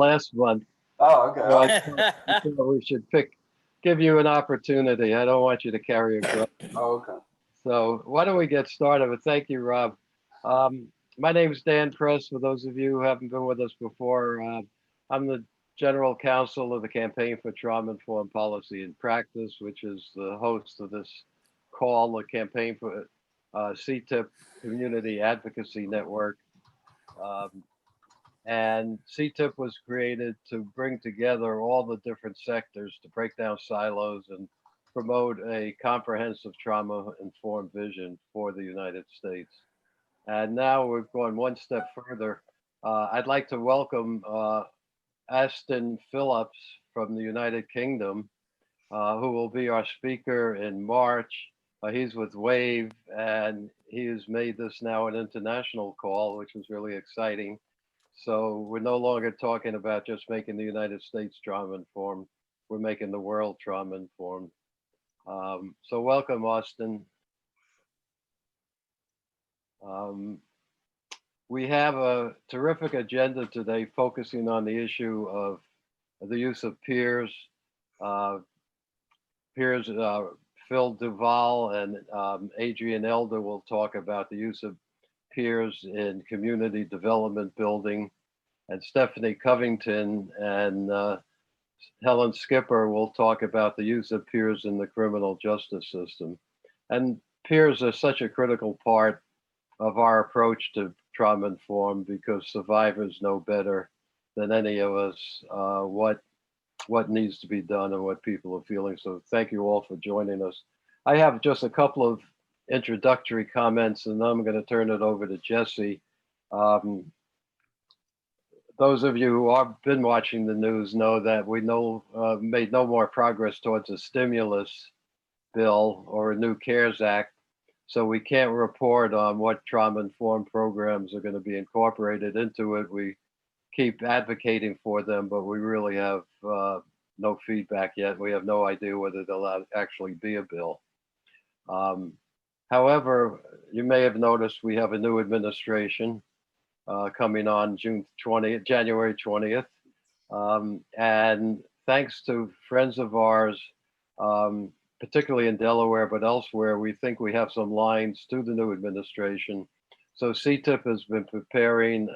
last month. Oh, okay. So I thought we should give you an opportunity. I don't want you to carry a grudge. Oh, okay. So why don't we get started? But thank you, Rob. Um, my name is Dan Press. For those of you who haven't been with us before, I'm the general counsel of the Campaign for Trauma-Informed Policy and Practice, which is the host of this call, the Campaign for CTIPP Community Advocacy Network. And CTIPP was created to bring together all the different sectors to break down silos and promote a comprehensive trauma-informed vision for the United States. And now we've gone one step further. I'd like to welcome Aston Phillips from the United Kingdom, who will be our speaker in March. He's with WAVE, and he has made this now an international call, which is really exciting. So we're no longer talking about just making the United States trauma-informed. We're making the world trauma-informed. So welcome, Austin. We have a terrific agenda today focusing on the issue of the use of peers. Phil Duval and Adrienne Elder will talk about the use of peers in community development building, and Stephanie Covington and Helen Skipper will talk about the use of peers in the criminal justice system. And peers are such a critical part of our approach to trauma-informed because survivors know better than any of us what needs to be done and what people are feeling. So thank you all for joining us. I have just a couple of introductory comments, and then I'm going to turn it over to Jesse. Those of you who have been watching the news know that we made no more progress towards a stimulus bill or a new CARES Act. So we can't report on what trauma-informed programs are going to be incorporated into it. We keep advocating for them, but we really have no feedback yet. We have no idea whether there'll actually be a bill. However, you may have noticed we have a new administration coming on January 20th. And thanks to friends of ours, particularly in Delaware, but elsewhere, we think we have some lines to the new administration. So CTIPP has been preparing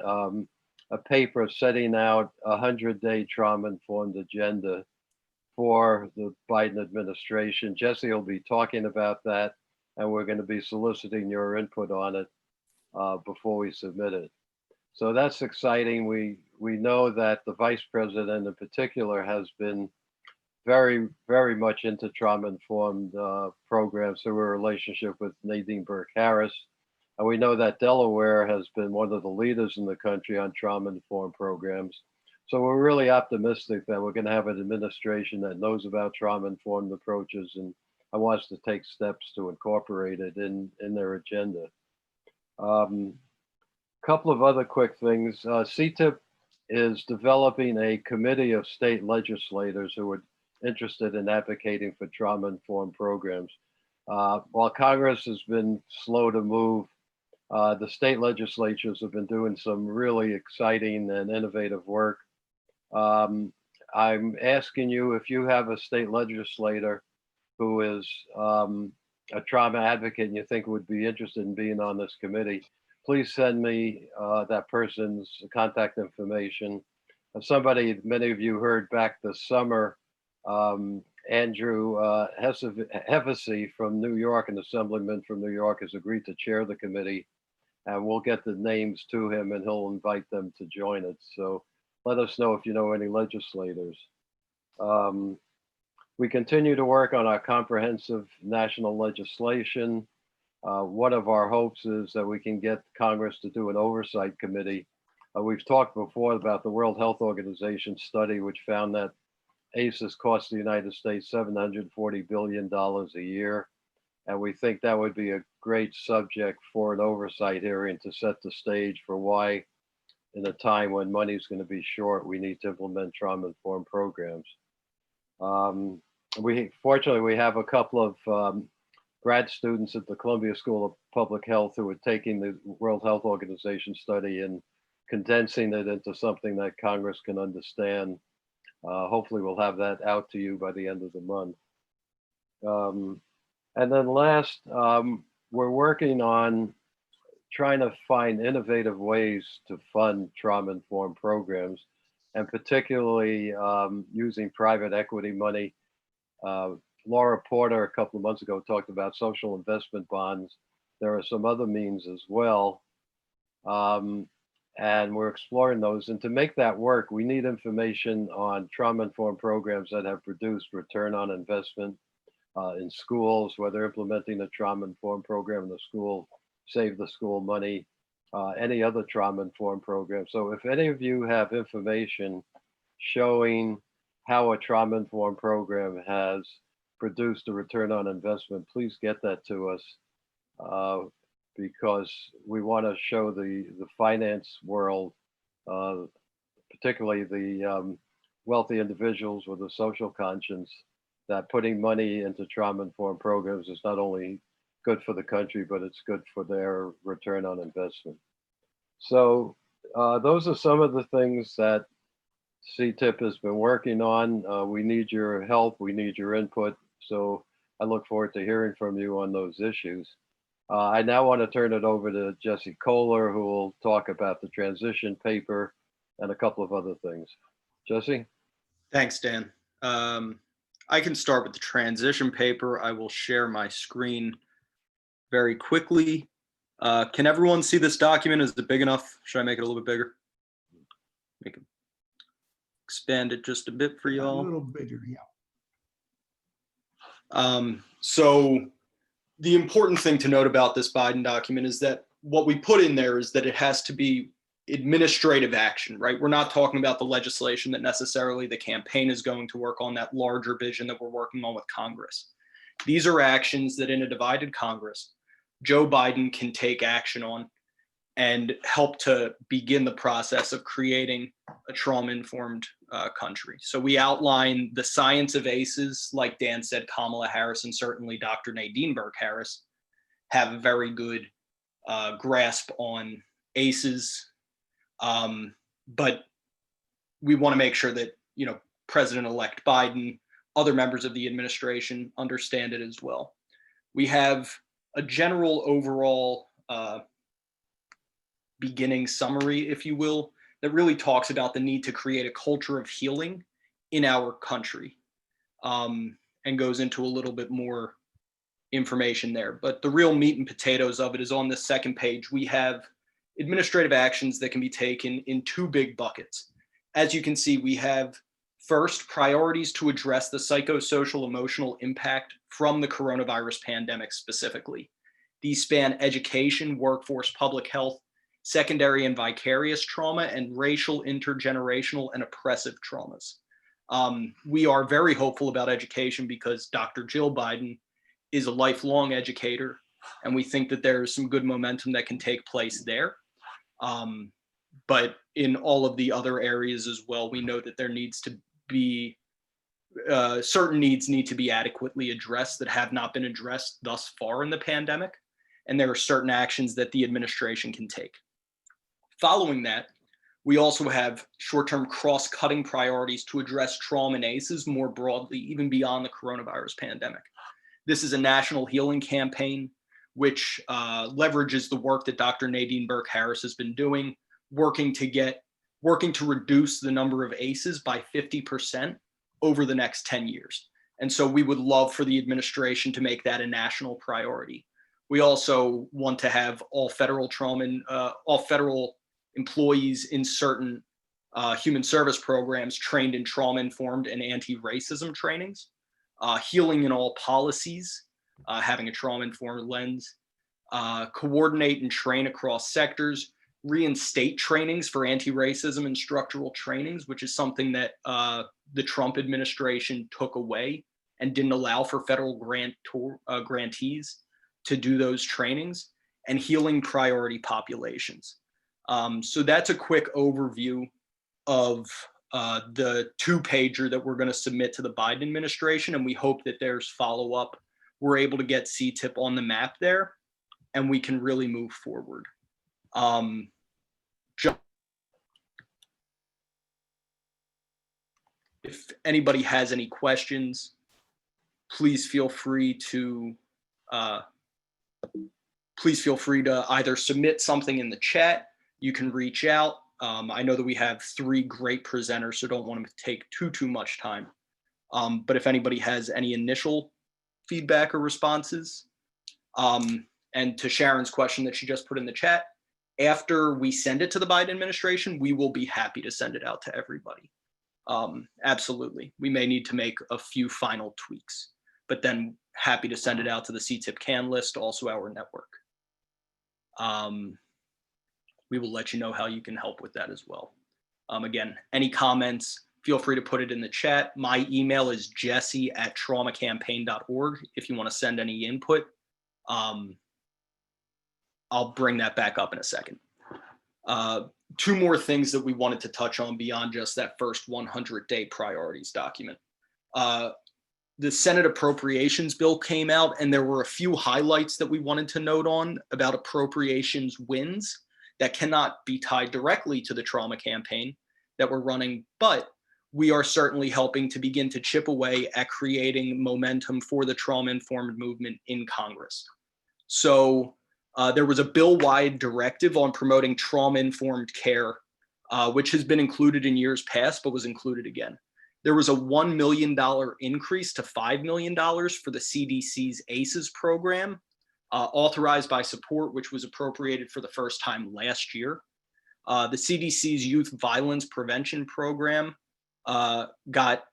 a paper setting out a 100-day trauma-informed agenda for the Biden administration. Jesse will be talking about that, and we're going to be soliciting your input on it before we submit it. So that's exciting. We know that the vice president in particular has been very, very much into trauma-informed programs through a relationship with Nadine Burke-Harris. And we know that Delaware has been one of the leaders in the country on trauma-informed programs. So we're really optimistic that we're going to have an administration that knows about trauma-informed approaches and wants to take steps to incorporate it in their agenda. Couple of other quick things. CTIPP is developing a committee of state legislators who are interested in advocating for trauma-informed programs. While Congress has been slow to move, the state legislatures have been doing some really exciting and innovative work. I'm asking you if you have a state legislator who is a trauma advocate and you think would be interested in being on this committee, please send me that person's contact information. Somebody, many of you heard back this summer, Andrew Hevesy from New York, an assemblyman from New York, has agreed to chair the committee, and we'll get the names to him and he'll invite them to join it. So let us know if you know any legislators. We continue to work on our comprehensive national legislation. One of our hopes is that we can get Congress to do an oversight committee. We've talked before about the World Health Organization study, which found that ACEs cost the United States $740 billion a year. And we think that would be a great subject for an oversight hearing to set the stage for why, in a time when money is going to be short, we need to implement trauma-informed programs. Fortunately, we have a couple of grad students at the Columbia School of Public Health who are taking the World Health Organization study in condensing it into something that Congress can understand. Hopefully we'll have that out to you by the end of the month. And then last, we're working on trying to find innovative ways to fund trauma-informed programs, and particularly using private equity money. Laura Porter a couple of months ago talked about social investment bonds. There are some other means as well. And we're exploring those. And to make that work, we need information on trauma-informed programs that have produced return on investment in schools, whether implementing a trauma-informed program in the school, save the school money, any other trauma-informed program. So if any of you have information showing how a trauma-informed program has produced a return on investment, please get that to us, because we want to show the finance world, particularly the wealthy individuals with a social conscience, that putting money into trauma-informed programs is not only good for the country, but it's good for their return on investment. So those are some of the things that CTIPP has been working on. We need your help, we need your input. So I look forward to hearing from you on those issues. I now want to turn it over to Jesse Kohler, who will talk about the transition paper and a couple of other things. Jesse? Thanks, Dan. I can start with the transition paper. I will share my screen very quickly. Can everyone see this document? Is it big enough? Should I make it a little bit bigger? Make it, expand it just a bit for y'all. A little bigger, yeah. So the important thing to note about this Biden document is that what we put in there is that it has to be administrative action, right? We're not talking about the legislation that necessarily the campaign is going to work on, that larger vision that we're working on with Congress. These are actions that in a divided Congress, Joe Biden can take action on and help to begin the process of creating a trauma-informed country. So we outline the science of ACEs. Like Dan said, Kamala Harris and certainly Dr. Nadine Burke-Harris have a very good grasp on ACEs. But we want to make sure that, you know, President-elect Biden, other members of the administration understand it as well. We have a general overall beginning summary, if you will, that really talks about the need to create a culture of healing in our country, and goes into a little bit more information there. But the real meat and potatoes of it is on the second page. We have administrative actions that can be taken in two big buckets. As you can see, we have first, priorities to address the psychosocial emotional impact from the coronavirus pandemic specifically. These span education, workforce, public health, secondary and vicarious trauma, and racial, intergenerational, and oppressive traumas. We are very hopeful about education because Dr. Jill Biden is a lifelong educator, and we think that there's some good momentum that can take place there. But in all of the other areas as well, we know that there needs to be certain needs need to be adequately addressed that have not been addressed thus far in the pandemic, and there are certain actions that the administration can take. Following that, we also have short-term cross-cutting priorities to address trauma and ACEs more broadly, even beyond the coronavirus pandemic. This is a national healing campaign which leverages the work that Dr. Nadine Burke-Harris has been doing, working to reduce the number of ACEs by 50% over the next 10 years. And so we would love for the administration to make that a national priority. We also want to have all federal employees in certain human service programs trained in trauma-informed and anti-racism trainings, healing in all policies, having a trauma-informed lens, coordinate and train across sectors, reinstate trainings for anti-racism and structural trainings, which is something that the Trump administration took away and didn't allow for federal grantees to do those trainings, and healing priority populations. So that's a quick overview of the two-pager that we're going to submit to the Biden administration, and we hope that there's follow-up. We're able to get CTIPP on the map there, and we can really move forward. if anybody has any questions, please feel free to either submit something in the chat. You can reach out. I know that we have 3 great presenters, so don't want to take too much time. But if anybody has any initial feedback or responses, and to Sharon's question that she just put in the chat, after we send it to the Biden administration, we will be happy to send it out to everybody. Absolutely. We may need to make a few final tweaks, but then happy to send it out to the CTIPP-CAN list, also our network. We will let you know how you can help with that as well. Again, any comments, feel free to put it in the chat. My email is jesse@traumacampaign.org if you want to send any input. I'll bring that back up in a second. 2 more things that we wanted to touch on beyond just that first 100-day priorities document. The Senate Appropriations bill came out, and there were a few highlights that we wanted to note on about appropriations wins that cannot be tied directly to the trauma campaign that we're running, but we are certainly helping to begin to chip away at creating momentum for the trauma-informed movement in Congress. So there was a bill-wide directive on promoting trauma-informed care, which has been included in years past, but was included again. There was a $1 million increase to $5 million for the CDC's ACEs program, authorized by support, which was appropriated for the first time last year. The CDC's Youth Violence Prevention Program got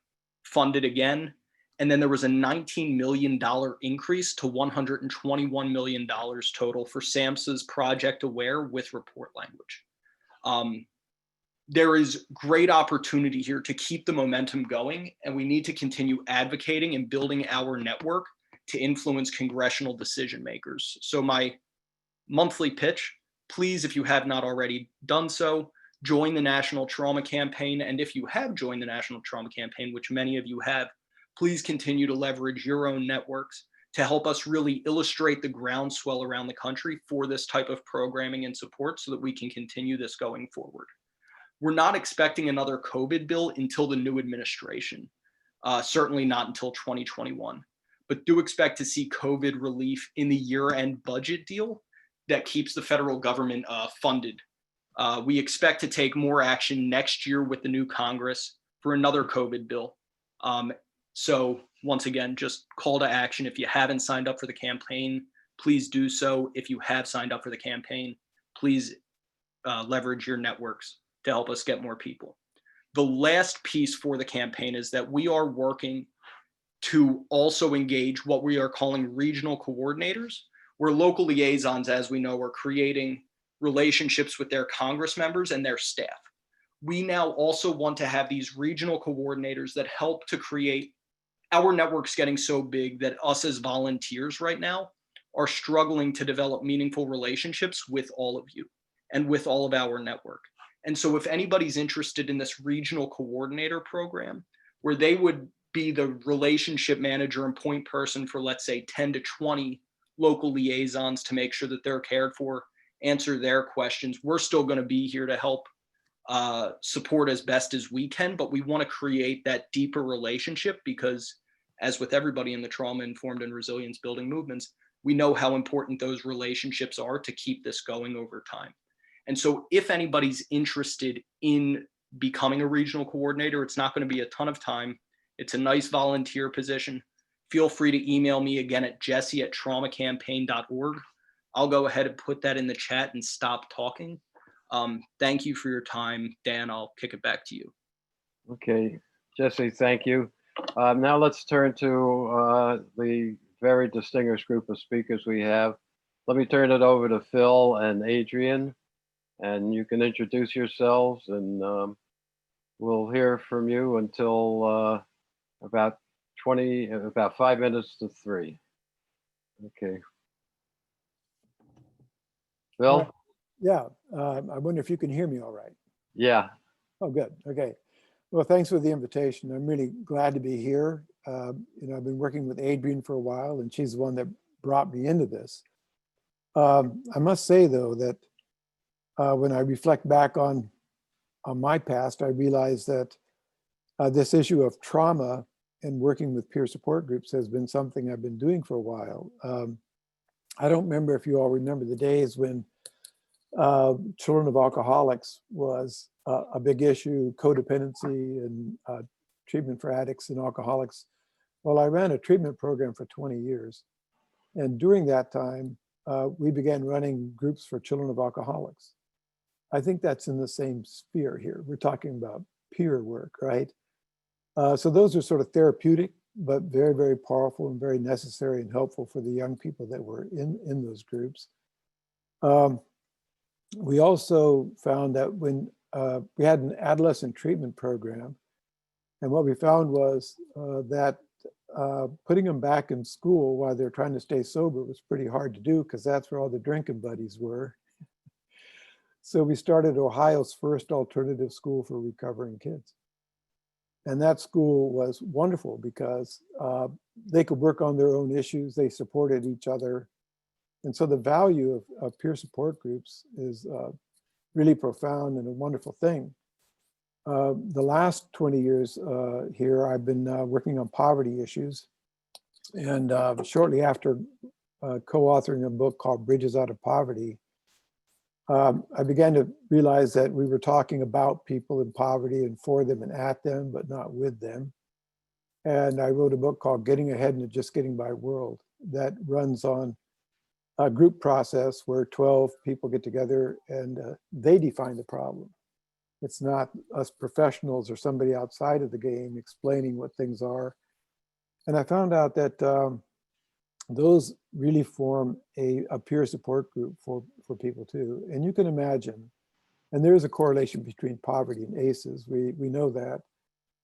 funded again. And then there was a $19 million increase to $121 million total for SAMHSA's Project Aware with report language. There is great opportunity here to keep the momentum going, and we need to continue advocating and building our network to influence congressional decision makers. So my monthly pitch, please, if you have not already done so, join the National Trauma Campaign. And if you have joined the National Trauma Campaign, which many of you have, please continue to leverage your own networks to help us really illustrate the groundswell around the country for this type of programming and support so that we can continue this going forward. We're not expecting another COVID bill until the new administration, certainly not until 2021, but do expect to see COVID relief in the year-end budget deal that keeps the federal government funded. We expect to take more action next year with the new Congress for another COVID bill. So once again, just call to action. If you haven't signed up for the campaign, please do so. If you have signed up for the campaign, please leverage your networks to help us get more people. The last piece for the campaign is that we are working to also engage what we are calling regional coordinators, where local liaisons, as we know, are creating relationships with their Congress members and their staff. We now also want to have these regional coordinators that help to create. Our network's getting so big that us as volunteers right now are struggling to develop meaningful relationships with all of you and with all of our network. And so if anybody's interested in this regional coordinator program, where they would be the relationship manager and point person for, let's say, 10 to 20 local liaisons to make sure that they're cared for, answer their questions, we're still going to be here to help support as best as we can, but we want to create that deeper relationship because, as with everybody in the trauma-informed and resilience-building movements, we know how important those relationships are to keep this going over time. And so if anybody's interested in becoming a regional coordinator, it's not going to be a ton of time. It's a nice volunteer position. Feel free to email me again at jesse@traumacampaign.org. I'll go ahead and put that in the chat and stop talking. Thank you for your time. Dan, I'll kick it back to you. Okay, Jesse, thank you. Now let's turn to the very distinguished group of speakers we have. Let me turn it over to Phil and Adrienne, and you can introduce yourselves, and we'll hear from you until about 5 minutes to 3. Okay. Phil? Yeah, I wonder if you can hear me all right. Yeah. Oh, good. Okay. Well, thanks for the invitation. I'm really glad to be here. I've been working with Adrienne for a while, and she's the one that brought me into this. I must say, though, that when I reflect back on my past, I realize that this issue of trauma and working with peer support groups has been something I've been doing for a while. I don't remember if you all remember the days when children of alcoholics was a big issue, codependency and treatment for addicts and alcoholics. Well, I ran a treatment program for 20 years. And during that time, we began running groups for children of alcoholics. I think that's in the same sphere here. We're talking about peer work, right? So those are sort of therapeutic, but very, very powerful and very necessary and helpful for the young people that were in those groups. We also found that when we had an adolescent treatment program, and what we found was that putting them back in school while they're trying to stay sober was pretty hard to do because that's where all the drinking buddies were. So we started Ohio's first alternative school for recovering kids. And that school was wonderful because they could work on their own issues. They supported each other. And so the value of peer support groups is really profound and a wonderful thing. The last 20 years here, I've been working on poverty issues. And shortly after co-authoring a book called Bridges Out of Poverty, I began to realize that we were talking about people in poverty and for them and at them, but not with them. And I wrote a book called Getting Ahead in a Just Getting By World that runs on a group process where 12 people get together and they define the problem. It's not us professionals or somebody outside of the game explaining what things are. And I found out that those really form a peer support group for people too. And you can imagine, and there is a correlation between poverty and ACEs, we know that.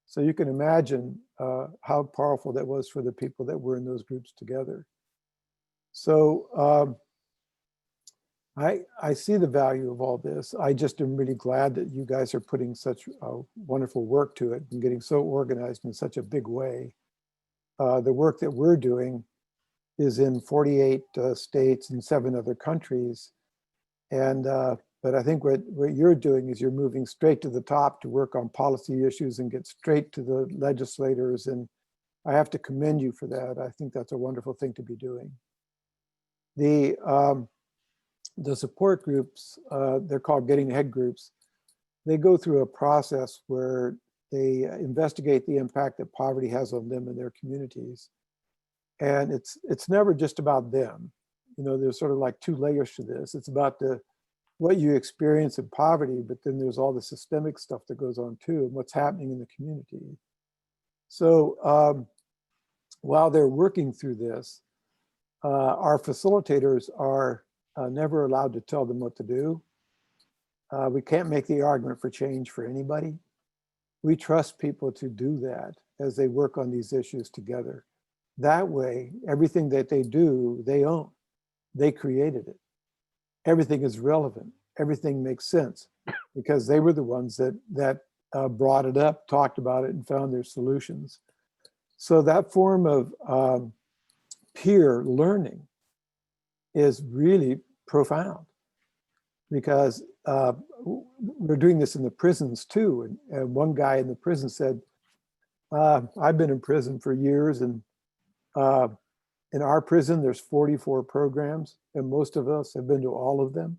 So you can imagine how powerful that was for the people that were in those groups together. So I see the value of all this. I just am really glad that you guys are putting such wonderful work to it and getting so organized in such a big way. The work that we're doing is in 48 states and 7 other countries. And, but I think what you're doing is you're moving straight to the top to work on policy issues and get straight to the legislators. And I have to commend you for that. I think that's a wonderful thing to be doing. The support groups, they're called Getting Ahead groups. They go through a process where they investigate the impact that poverty has on them and their communities. And it's never just about them. You know, there's sort of like 2 layers to this. It's about what you experience in poverty, but then there's all the systemic stuff that goes on too, and what's happening in the community. So while they're working through this, our facilitators are never allowed to tell them what to do. We can't make the argument for change for anybody. We trust people to do that as they work on these issues together. That way, everything that they do, they own. They created it. Everything is relevant. Everything makes sense because they were the ones that brought it up, talked about it, and found their solutions. So that form of peer learning is really profound because we're doing this in the prisons too. And one guy in the prison said, I've been in prison for years, and in our prison, there's 44 programs, and most of us have been to all of them.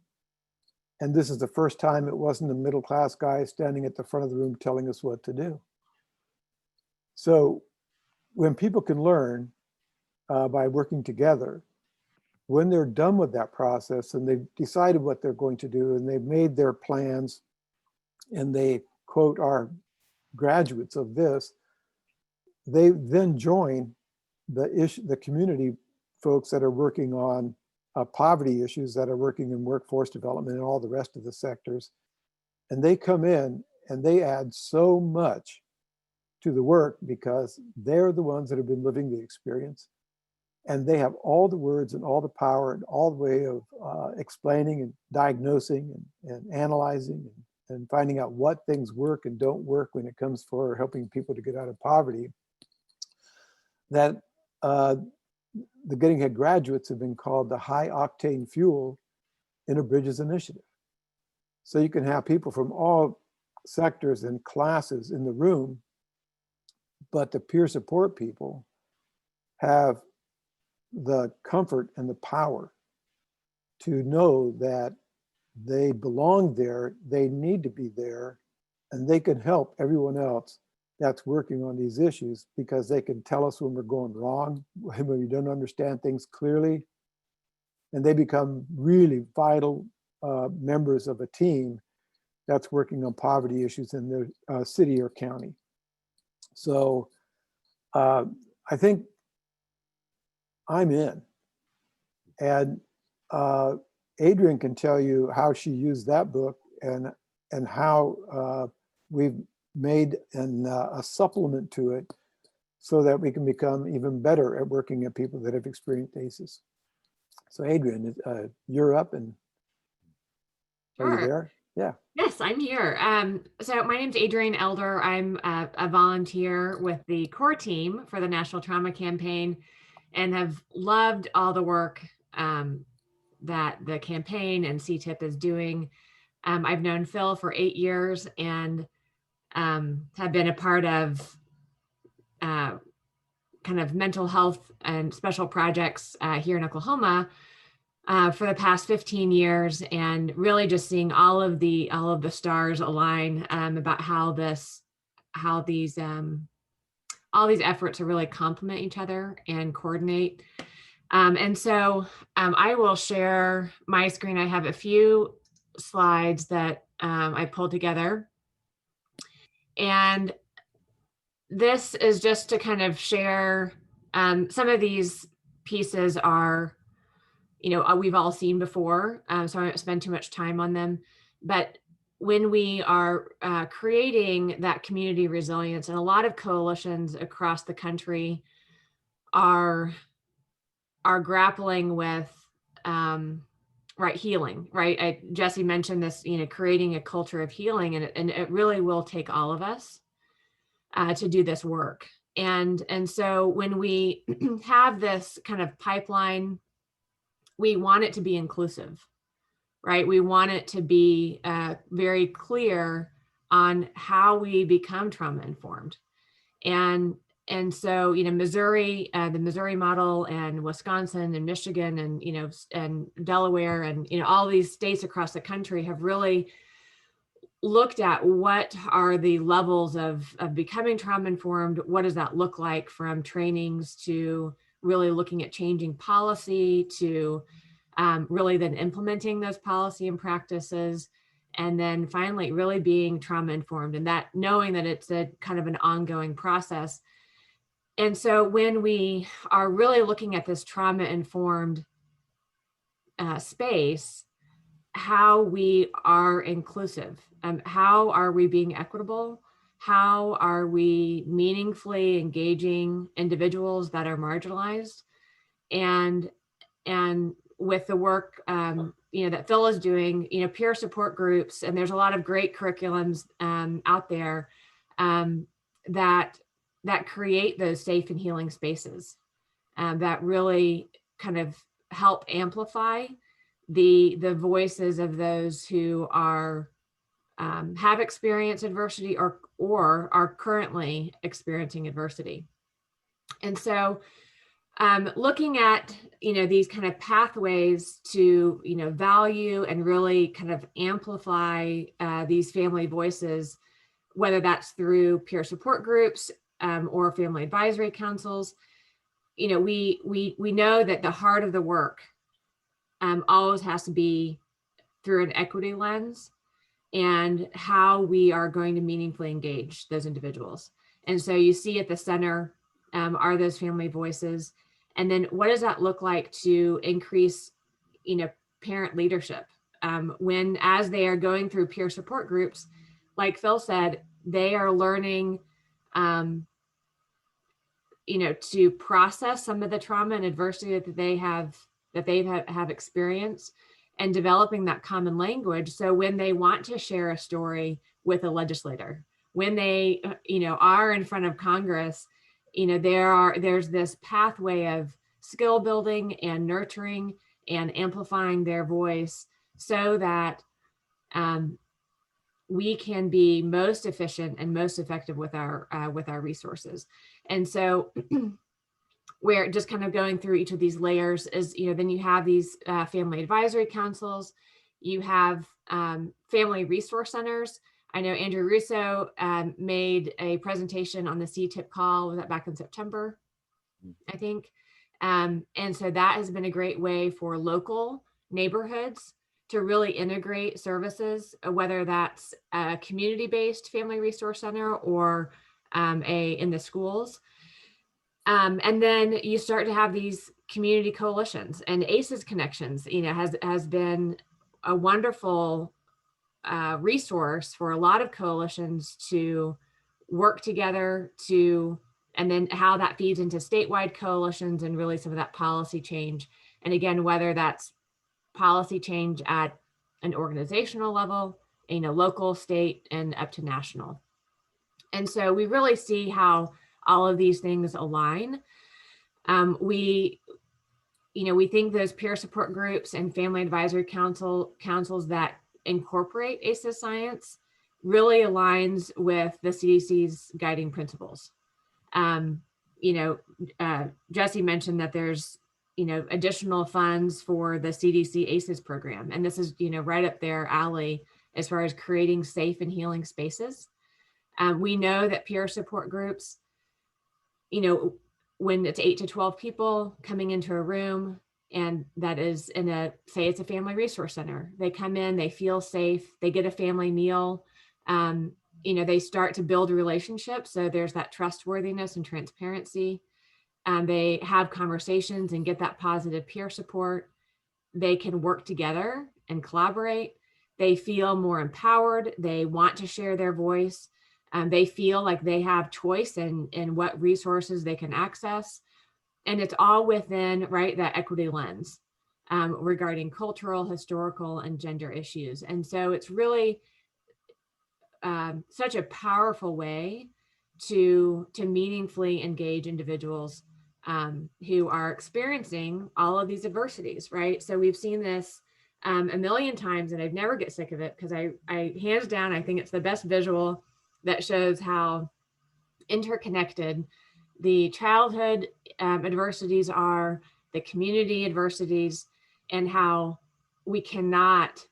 And this is the first time it wasn't a middle-class guy standing at the front of the room telling us what to do. So when people can learn by working together, when they're done with that process and they've decided what they're going to do and they've made their plans and they, quote, are graduates of this, they then join the community folks that are working on poverty issues, that are working in workforce development and all the rest of the sectors. And they come in and they add so much to the work because they're the ones that have been living the experience. And they have all the words and all the power and all the way of explaining and diagnosing and analyzing and finding out what things work and don't work when it comes for helping people to get out of poverty. That the Getting Ahead graduates have been called the high octane fuel in a Bridges initiative. So you can have people from all sectors and classes in the room But the peer support people have the comfort and the power to know that they belong there, they need to be there, and they can help everyone else that's working on these issues, because they can tell us when we're going wrong, when we don't understand things clearly, and they become really vital members of a team that's working on poverty issues in their city or county. So I think I'm in. And Adrienne can tell you how she used that book and how we've made a supplement to it so that we can become even better at working at people that have experienced ACEs. So Adrienne, you're up, and are you there? Yeah. Yes, I'm here. So my name's Adrienne Elder. I'm a volunteer with the core team for the National Trauma Campaign, and have loved all the work that the campaign and CTIPP is doing. I've known Phil for 8 years and have been a part of kind of mental health and special projects here in Oklahoma for the past 15 years, and really just seeing all of the stars align about how these all these efforts to really complement each other and coordinate. And so I will share my screen. I have a few slides that I pulled together, and this is just to kind of share some of these pieces are, we've all seen before, so I won't spend too much time on them. But when we are creating that community resilience, and a lot of coalitions across the country are grappling with healing, right? Jesse mentioned this, creating a culture of healing, and it really will take all of us to do this work. And so when we have this kind of pipeline, we want it to be inclusive, right? We want it to be very clear on how we become trauma informed. And so, Missouri, the Missouri model, and Wisconsin and Michigan and, and Delaware and, all these states across the country have really looked at what are the levels of becoming trauma informed. What does that look like, from trainings to really looking at changing policy to really then implementing those policy and practices, and then finally really being trauma informed, and that knowing that it's a kind of an ongoing process. And so when we are really looking at this trauma informed space, how we are inclusive, how are we being equitable, how are we meaningfully engaging individuals that are marginalized, and with the work that Phil is doing, peer support groups, and there's a lot of great curriculums out there that create those safe and healing spaces that really kind of help amplify the voices of those who are have experienced adversity or are currently experiencing adversity. And so looking at these kind of pathways to value and really kind of amplify these family voices, whether that's through peer support groups or family advisory councils, we know that the heart of the work always has to be through an equity lens and how we are going to meaningfully engage those individuals. And so you see at the center are those family voices. And then what does that look like to increase, parent leadership? When, as they are going through peer support groups, like Phil said, they are learning, to process some of the trauma and adversity that they have experienced, and developing that common language. So when they want to share a story with a legislator, when they, are in front of Congress, there's this pathway of skill building and nurturing and amplifying their voice, so that we can be most efficient and most effective with our resources. And so we're just kind of going through each of these layers is, then you have these family advisory councils, you have family resource centers. I know Andrew Russo made a presentation on the CTIPP call, was that back in September, I think. And so that has been a great way for local neighborhoods to really integrate services, whether that's a community-based family resource center or in the schools. And then you start to have these community coalitions, and ACEs Connections, has been a wonderful resource for a lot of coalitions to work together and then how that feeds into statewide coalitions and really some of that policy change. And again, whether that's policy change at an organizational level, local, state, and up to national. And so we really see how all of these things align. We think those peer support groups and family advisory councils that incorporate ACEs science really aligns with the CDC's guiding principles. Jesse mentioned that there's additional funds for the CDC ACEs program, and this is right up their alley as far as creating safe and healing spaces. We know that peer support groups, when it's 8 to 12 people coming into a room, and that is say it's a family resource center, they come in, they feel safe, they get a family meal, they start to build relationships. So there's that trustworthiness and transparency. They have conversations and get that positive peer support. They can work together and collaborate. They feel more empowered. They want to share their voice. They feel like they have choice in what resources they can access. And it's all within, that equity lens regarding cultural, historical, and gender issues. And so it's really such a powerful way to meaningfully engage individuals who are experiencing all of these adversities, right? So we've seen this a million times, and I'd never get sick of it because I hands down, I think it's the best visual that shows how interconnected the childhood adversities are, the community adversities, and how we cannot,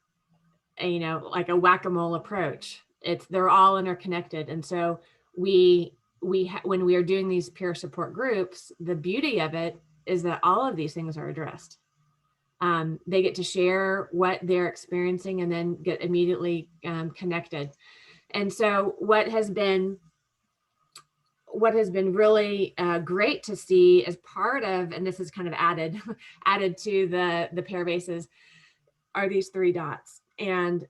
like a whack-a-mole approach. They're all interconnected. And so when we are doing these peer support groups, the beauty of it is that all of these things are addressed. They get to share what they're experiencing and then get immediately connected. And so what has been really great to see as part of, and this is kind of added to the pair bases, are these 3 dots. And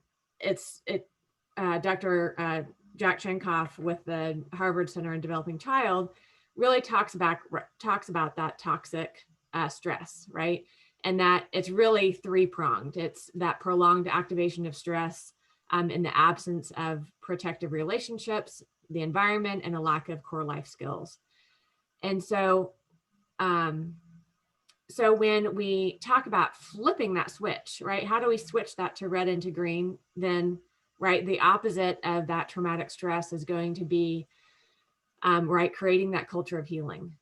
Dr. Jack Chenkoff with the Harvard Center on Developing Child really talks about that toxic stress, right? And that it's really 3-pronged. It's that prolonged activation of stress in the absence of protective relationships, the environment, and a lack of core life skills. And so, so when we talk about flipping that switch, right? How do we switch that to red into green? Then, the opposite of that traumatic stress is going to be, creating that culture of healing.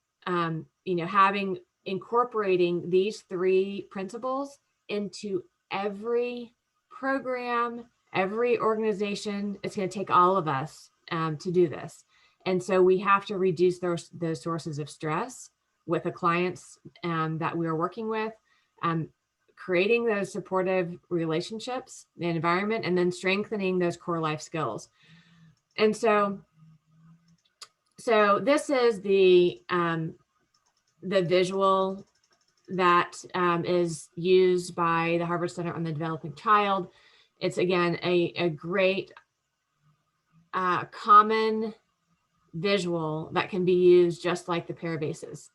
Incorporating these 3 principles into every program, every organization. It's going to take all of us to do this. And so we have to reduce those sources of stress with the clients that we are working with, creating those supportive relationships, the environment, and then strengthening those core life skills. And so this is the visual that is used by the Harvard Center on the Developing Child. It's, again, a great common visual that can be used just like the pair bases.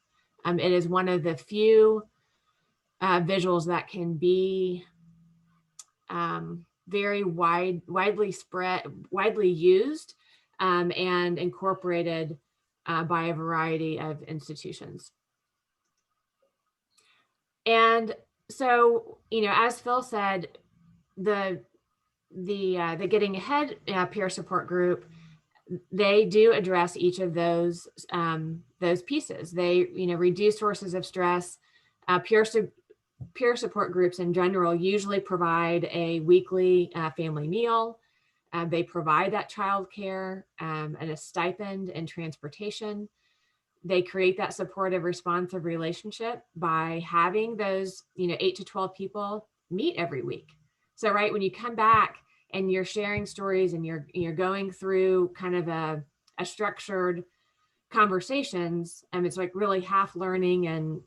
It is one of the few visuals that can be very widely used and incorporated by a variety of institutions. And so, as Phil said, the the Getting Ahead peer support group, they do address each of those pieces. They, reduce sources of stress. Peer support groups in general usually provide a weekly family meal. They provide that childcare and a stipend and transportation. They create that supportive, responsive relationship by having those, 8 to 12 people meet every week. So, right, when you come back and you're sharing stories and you're going through kind of a structured conversations, and it's like really half learning and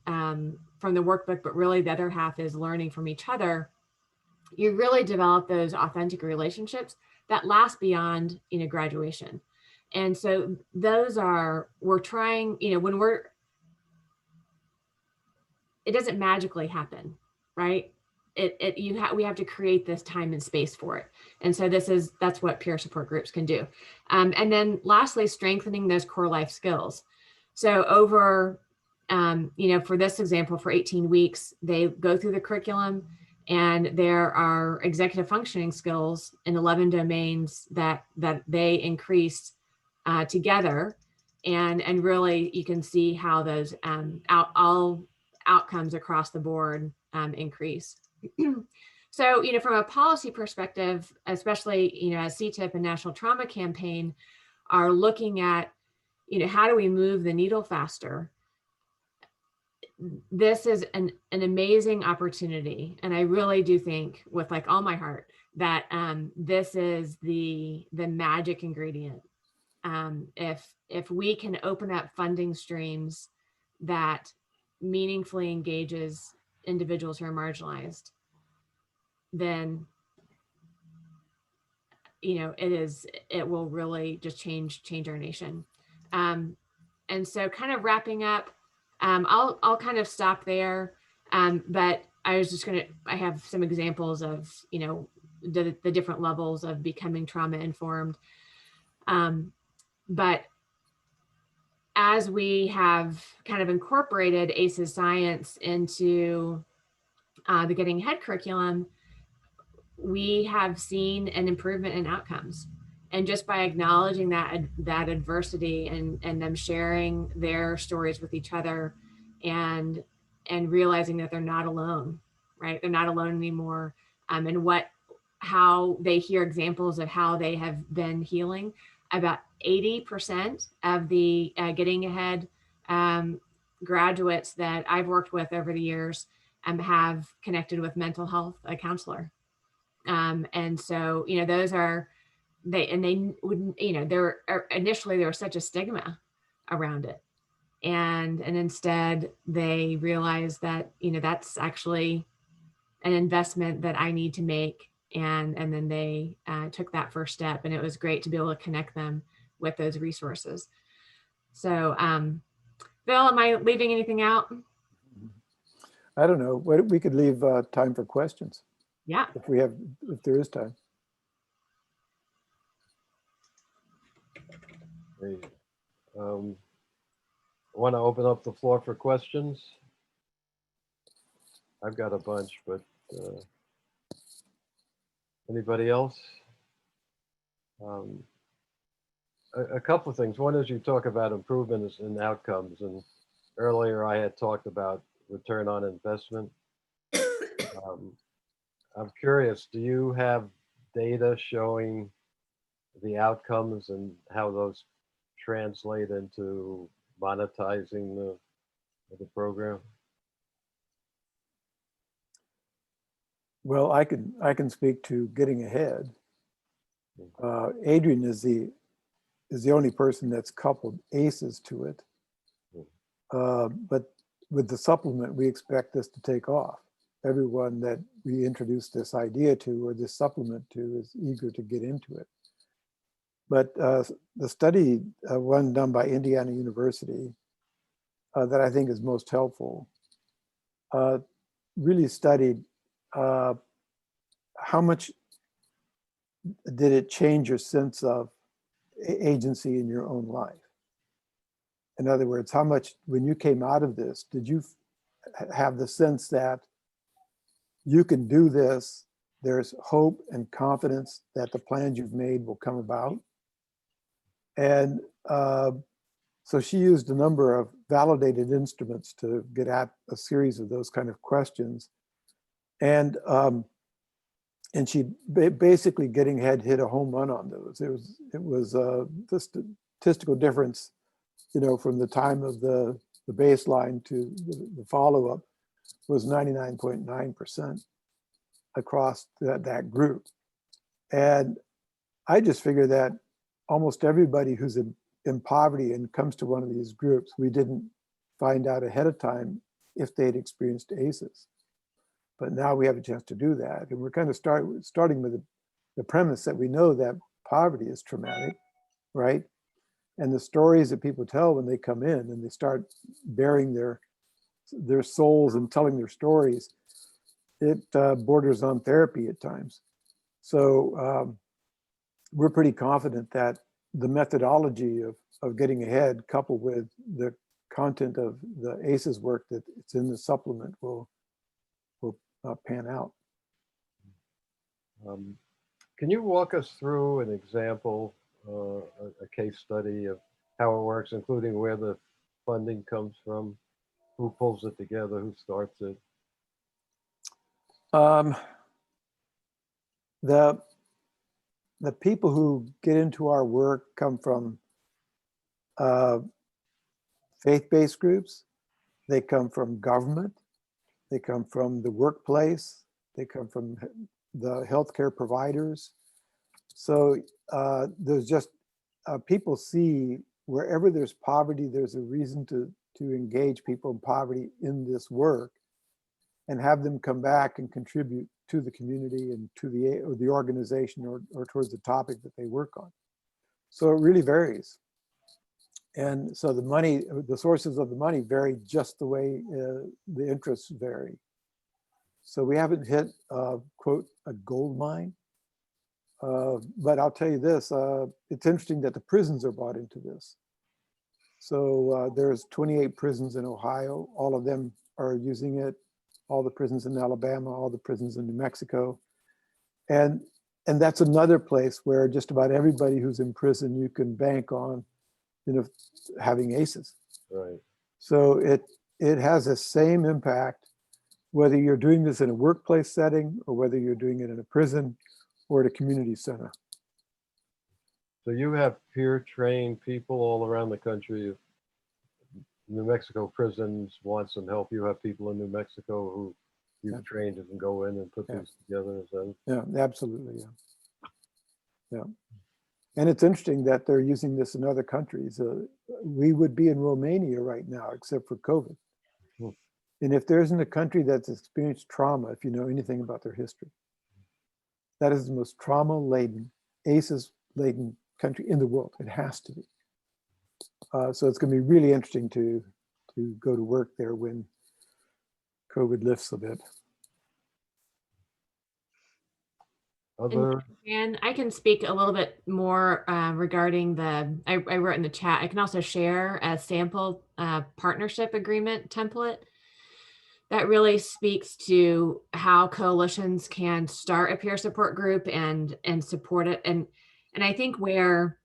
from the workbook, but really the other half is learning from each other. You really develop those authentic relationships that last beyond, graduation. And so we're trying, it doesn't magically happen, right? We have to create this time and space for it. And so that's what peer support groups can do. And then lastly, strengthening those core life skills. So over, for this example, for 18 weeks, they go through the curriculum, and there are executive functioning skills in 11 domains that they increased together. And really you can see how those all outcomes across the board increase. So, from a policy perspective, especially, as CTIPP and National Trauma Campaign are looking at, how do we move the needle faster? This is an amazing opportunity. And I really do think with like all my heart that this is the magic ingredient. If we can open up funding streams that meaningfully engages individuals who are marginalized, then it will really just change our nation. And so kind of wrapping up, I'll kind of stop there. But I was I have some examples of, the different levels of becoming trauma informed. But as we have kind of incorporated ACEs science into the Getting Ahead curriculum, we have seen an improvement in outcomes. And just by acknowledging that adversity and them sharing their stories with each other and realizing that they're not alone, right? They're not alone anymore. And how they hear examples of how they have been healing. About 80% of the Getting Ahead graduates that I've worked with over the years have connected with mental health counselor. And so, those are, they wouldn't, initially there was such a stigma around it. And instead they realized that, that's actually an investment that I need to make. And then they took that first step, and it was great to be able to connect them with those resources. So, Bill, am I leaving anything out? I don't know. We could leave time for questions. Yeah. If there is time. Great. I want to open up the floor for questions. I've got a bunch, but anybody else? A couple of things. One is you talk about improvements in outcomes, and earlier I had talked about return on investment. I'm curious, do you have data showing the outcomes and how those translate into monetizing the program? Well, I can speak to Getting Ahead. Adrienne is the only person that's coupled ACEs to it. But with the supplement, we expect this to take off. Everyone that we introduce this idea to or this supplement to is eager to get into it. But the study, one done by Indiana University, that I think is most helpful, really studied how much did it change your sense of agency in your own life? In other words, how much, when you came out of this, did you have the sense that you can do this there's hope and confidence that the plans you've made will come about. And so she used a number of validated instruments to get at a series of those kind of questions. And she basically getting ahead hit a home run on those. It was the statistical difference, you know, from the time of the baseline to the follow-up was 99.9% across that group. And I just figure that almost everybody who's in poverty and comes to one of these groups, we didn't find out ahead of time if they'd experienced ACEs. But now we have a chance to do that. And we're kind of starting with the premise that we know that poverty is traumatic, right? And the stories that people tell when they come in and they start bearing their souls and telling their stories, it borders on therapy at times. So we're pretty confident that the methodology of getting ahead, coupled with the content of the ACEs work that it's in the supplement, will pan out. Can you walk us through an example, a case study of how it works, including where the funding comes from, who pulls it together, who starts it? The people who get into our work come from faith-based groups. They come from government. They come from the workplace. They come from the healthcare providers. So there's just people see wherever there's poverty, there's a reason to engage people in poverty in this work and have them come back and contribute to the community and to the organization or towards the topic that they work on. So it really varies. And so the money, the sources of the money vary just the way the interests vary. So we haven't hit, quote, a gold mine. But I'll tell you this, it's interesting that the prisons are bought into this. So there's 28 prisons in Ohio. All of them are using it. All the prisons in Alabama, all the prisons in New Mexico. And that's another place where just about everybody who's in prison, you can bank on, you know, having ACEs. Right. So it has the same impact, whether you're doing this in a workplace setting or whether you're doing it in a prison or at a community center. So you have peer-trained people all around the country. If New Mexico prisons want some help, you have people in New Mexico who you've trained and can go in and put these together. Is that? Yeah, absolutely. Yeah. And it's interesting that they're using this in other countries. We would be in Romania right now, except for COVID. And if there isn't a country that's experienced trauma, if you know anything about their history, that is the most trauma-laden, ACEs-laden country in the world. It has to be. So it's going to be really interesting to go to work there when COVID lifts a bit. And I can speak a little bit more regarding I wrote in the chat, I can also share a sample partnership agreement template that really speaks to how coalitions can start a peer support group and support it. And I think where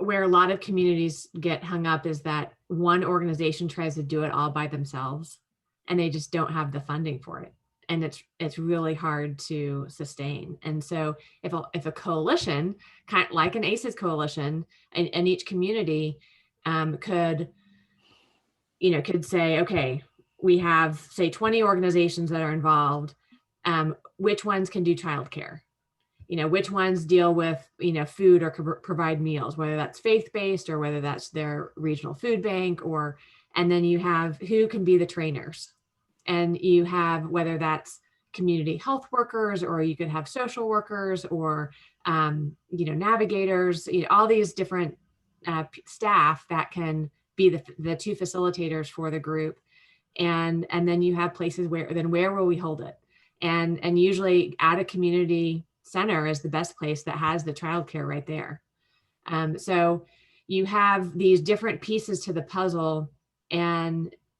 a lot of communities get hung up is that one organization tries to do it all by themselves and they just don't have the funding for it. And it's really hard to sustain. And so if a coalition, kind of like an ACEs coalition, and each community could say, okay, we have, say, 20 organizations that are involved. Which ones can do childcare? Which ones deal with, food or provide meals, whether that's faith-based or whether that's their regional food bank, and then you have who can be the trainers. And you have whether that's community health workers, or you could have social workers, or navigators, all these different staff that can be the two facilitators for the group. And then you have places where will we hold it? And usually at a community center is the best place that has the childcare right there. So you have these different pieces to the puzzle,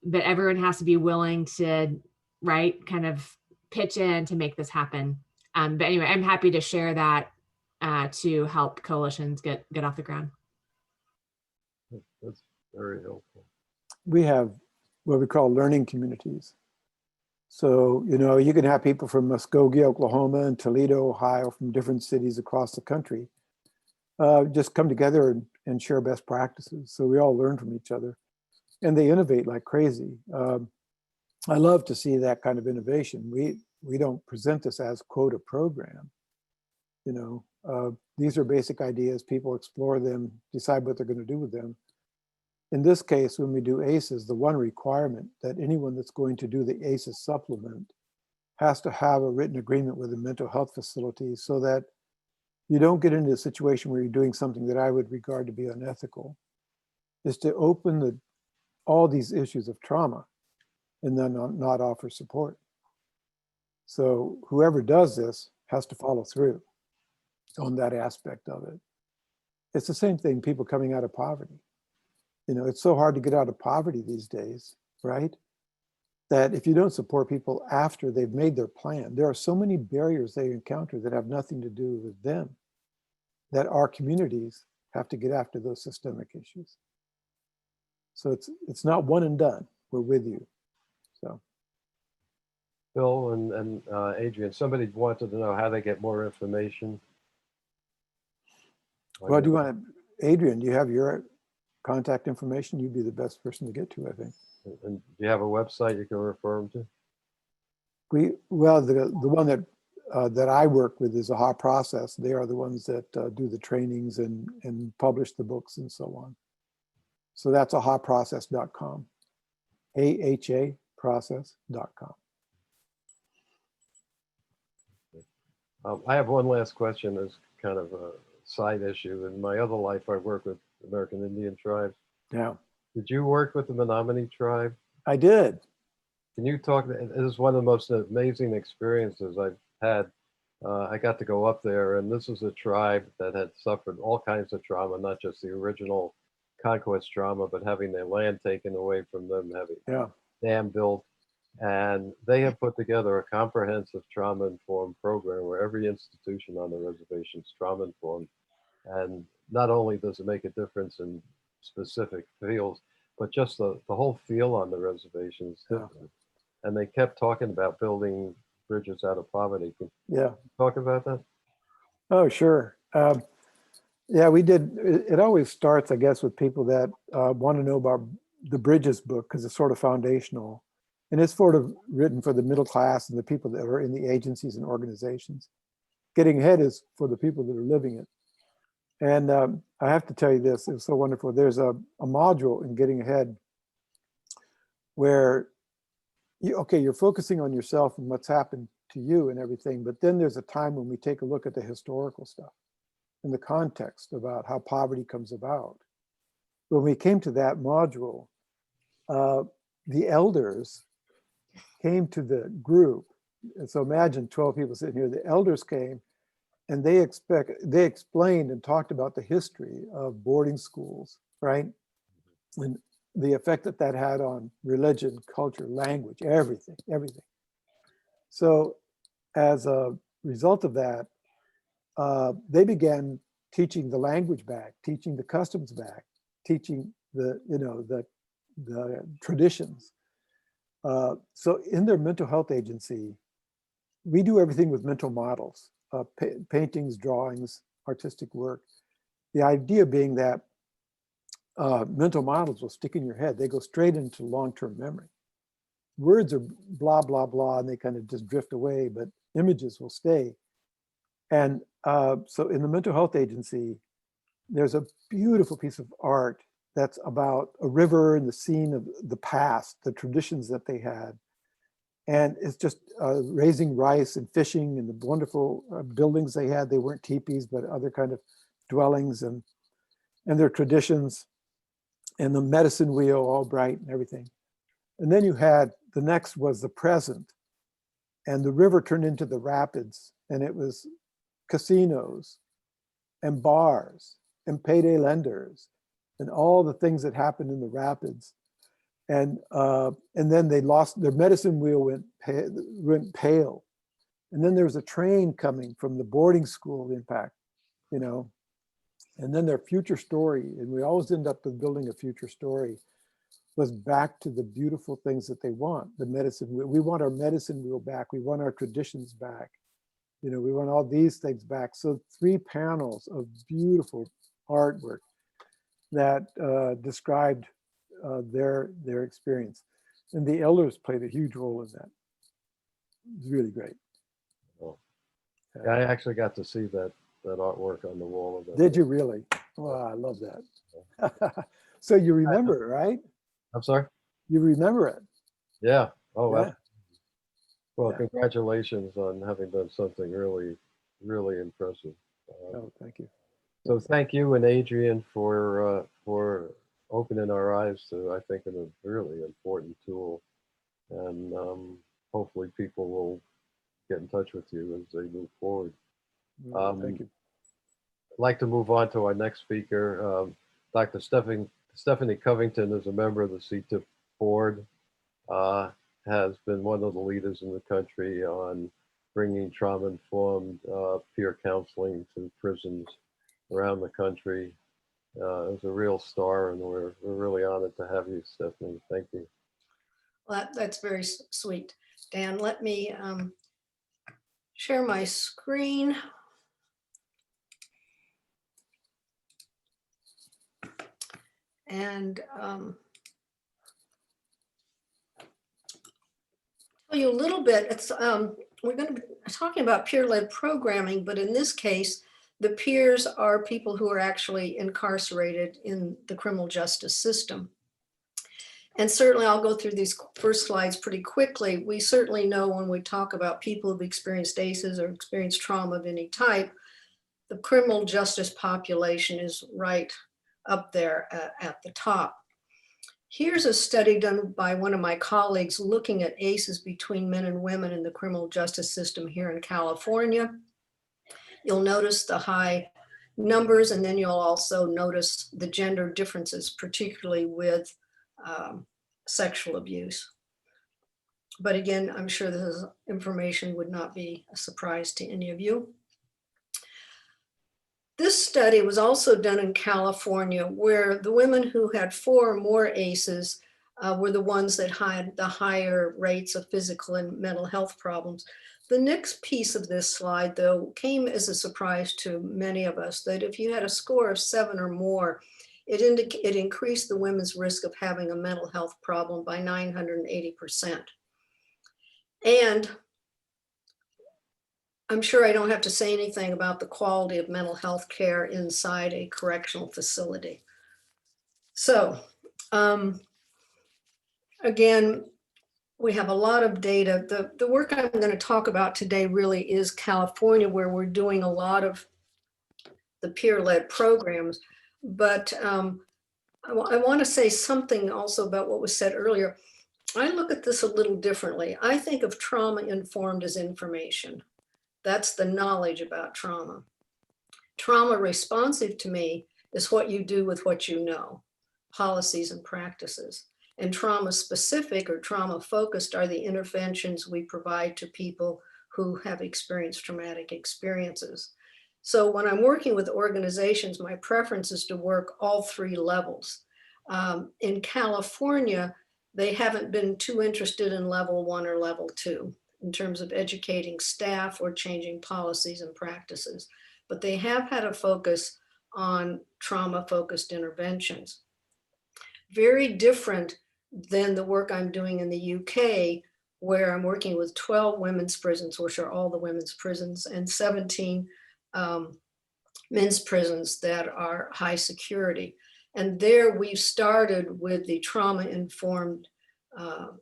but everyone has to be willing to, kind of pitch in to make this happen. But anyway, I'm happy to share that to help coalitions get off the ground. That's very helpful. We have what we call learning communities. So, you know, you can have people from Muskogee, Oklahoma, and Toledo, Ohio, from different cities across the country, just come together and share best practices. So we all learn from each other, and they innovate like crazy. I love to see that kind of innovation. We don't present this as, quote, a program. You know, these are basic ideas. People explore them, decide what they're going to do with them. In this case, when we do ACEs, the one requirement that anyone that's going to do the ACEs supplement has to have a written agreement with a mental health facility, so that you don't get into a situation where you're doing something that I would regard to be unethical, is to open all these issues of trauma and then not offer support. So whoever does this has to follow through on that aspect of it. It's the same thing, people coming out of poverty. You know, it's so hard to get out of poverty these days, right? That if you don't support people after they've made their plan, there are so many barriers they encounter that have nothing to do with them, that our communities have to get after those systemic issues. So it's not one and done. We're with you. So, Bill and Adrienne, somebody wanted to know how they get more information. well, do you want to, Adrienne, do you have your contact information? You'd be the best person to get to, I think. And do you have a website you can refer them to? Well, the one that I work with is AHA Process. They are the ones that do the trainings and publish the books and so on. So that's ahaprocess.com, AHA process.com. I have one last question as kind of a side issue. In my other life, I work with American Indian tribes. Yeah, Did you work with the Menominee Tribe? I did. Can you talk? This is one of the most amazing experiences I've had. I got to go up there, and this is a tribe that had suffered all kinds of trauma, not just the original conquest trauma, but having their land taken away from them, having dam built. And they have put together a comprehensive trauma-informed program where every institution on the reservation is trauma-informed. And not only does it make a difference in specific fields, but just the whole feel on the reservation is different. And they kept talking about building bridges out of poverty. Can you talk about that? Oh, sure. Yeah, we did. It always starts, I guess, with people that want to know about the Bridges book, because it's sort of foundational. And it's sort of written for the middle class and the people that are in the agencies and organizations. Getting Ahead is for the people that are living it. And I have to tell you this, it's so wonderful. There's a module in Getting Ahead where you're focusing on yourself and what's happened to you and everything, but then there's a time when we take a look at the historical stuff and the context about how poverty comes about. When we came to that module, the elders came to the group. And so imagine 12 people sitting here. The elders came and they explained and talked about the history of boarding schools, right? And the effect that had on religion, culture, language, everything. So as a result of that, they began teaching the language back, teaching the customs back, teaching the traditions. So in their mental health agency, we do everything with mental models, paintings, drawings, artistic work. The idea being that mental models will stick in your head. They go straight into long-term memory. Words are blah, blah, blah, and they kind of just drift away, but images will stay. And so in the mental health agency, there's a beautiful piece of art that's about a river and the scene of the past, the traditions that they had. And it's just raising rice and fishing and the wonderful buildings they had. They weren't teepees, but other kind of dwellings and their traditions, and the medicine wheel, all bright and everything. And then the next was the present, and the river turned into the rapids, and it was casinos and bars and payday lenders and all the things that happened in the rapids. And then they lost their medicine wheel, went pale, And then there's a train coming from the boarding school impact, you know, and then their future story, and we always end up with building a future story, was back to the beautiful things that they want. The medicine, we want our medicine wheel back. We want our traditions back. You know, we want all these things back. So 3 panels of beautiful artwork that described their experience. And the elders played a huge role in that. It was really great. Oh. Yeah, I actually got to see that artwork on the wall of that. Did you really? Oh, I love that. So you remember it, right? I'm sorry? You remember it? Yeah. Oh, Yeah. well, Yeah. congratulations on having done something really, really impressive. Oh, thank you. So thank you and Adrienne for opening our eyes to, I think, a really important tool. And hopefully people will get in touch with you as they move forward. Thank you. I'd like to move on to our next speaker. Dr. Stephanie Covington is a member of the CTIPP board, has been one of the leaders in the country on bringing trauma-informed peer counseling to prisons around the country. Is a real star, and we're really honored to have you, Stephanie. Thank you. Well, that's very sweet. Dan, let me share my screen. And tell you a little bit. It's we're going to be talking about peer-led programming, but in this case, the peers are people who are actually incarcerated in the criminal justice system. And certainly I'll go through these first slides pretty quickly. We certainly know when we talk about people who've experienced ACEs or experienced trauma of any type, the criminal justice population is right up there at the top. Here's a study done by one of my colleagues looking at ACEs between men and women in the criminal justice system here in California. You'll notice the high numbers, and then you'll also notice the gender differences, particularly with sexual abuse. But again, I'm sure this information would not be a surprise to any of you. This study was also done in California, where the women who had 4 or more ACEs were the ones that had the higher rates of physical and mental health problems. The next piece of this slide, though, came as a surprise to many of us, that if you had a score of 7 or more, it increased the women's risk of having a mental health problem by 980%. And I'm sure I don't have to say anything about the quality of mental health care inside a correctional facility. So again, we have a lot of data. The work I'm going to talk about today really is California, where we're doing a lot of the peer-led programs. But I want to say something also about what was said earlier. I look at this a little differently. I think of trauma-informed as information. That's the knowledge about trauma. Trauma responsive to me is what you do with what you know, policies and practices. And trauma specific or trauma focused are the interventions we provide to people who have experienced traumatic experiences. So when I'm working with organizations, my preference is to work all 3 levels. In California, they haven't been too interested in level 1 or level 2 in terms of educating staff or changing policies and practices, but they have had a focus on trauma-focused interventions. Very different than the work I'm doing in the UK, where I'm working with 12 women's prisons, which are all the women's prisons, and 17 men's prisons that are high security. And there we've started with the trauma-informed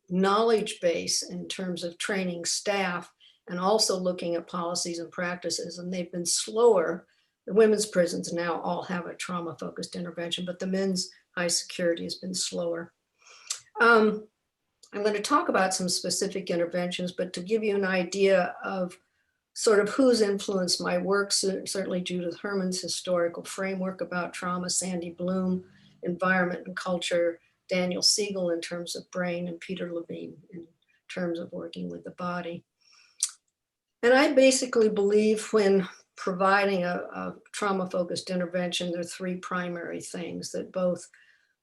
knowledge base in terms of training staff and also looking at policies and practices, and they've been slower. The women's prisons now all have a trauma-focused intervention, but the men's high security has been slower. I'm going to talk about some specific interventions, but to give you an idea of sort of who's influenced my work, certainly Judith Herman's historical framework about trauma, Sandy Bloom, environment and culture, Daniel Siegel in terms of brain, and Peter Levine in terms of working with the body. And I basically believe when providing a trauma-focused intervention, there are three primary things that both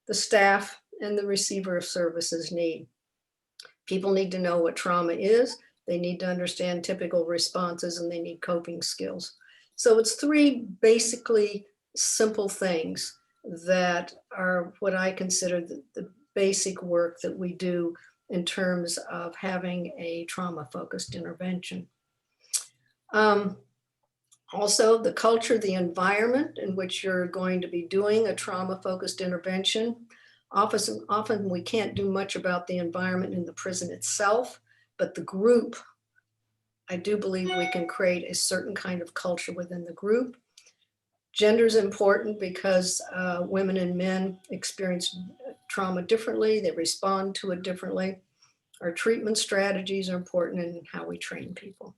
the staff and the receiver of services need. People need to know what trauma is, they need to understand typical responses, and they need coping skills. So it's three basically simple things that are what I consider the basic work that we do in terms of having a trauma-focused intervention. Also, the culture, the environment in which you're going to be doing a trauma-focused intervention. Often we can't do much about the environment in the prison itself, but the group, I do believe we can create a certain kind of culture within the group. Gender is important because women and men experience trauma differently. They respond to it differently. Our treatment strategies are important in how we train people.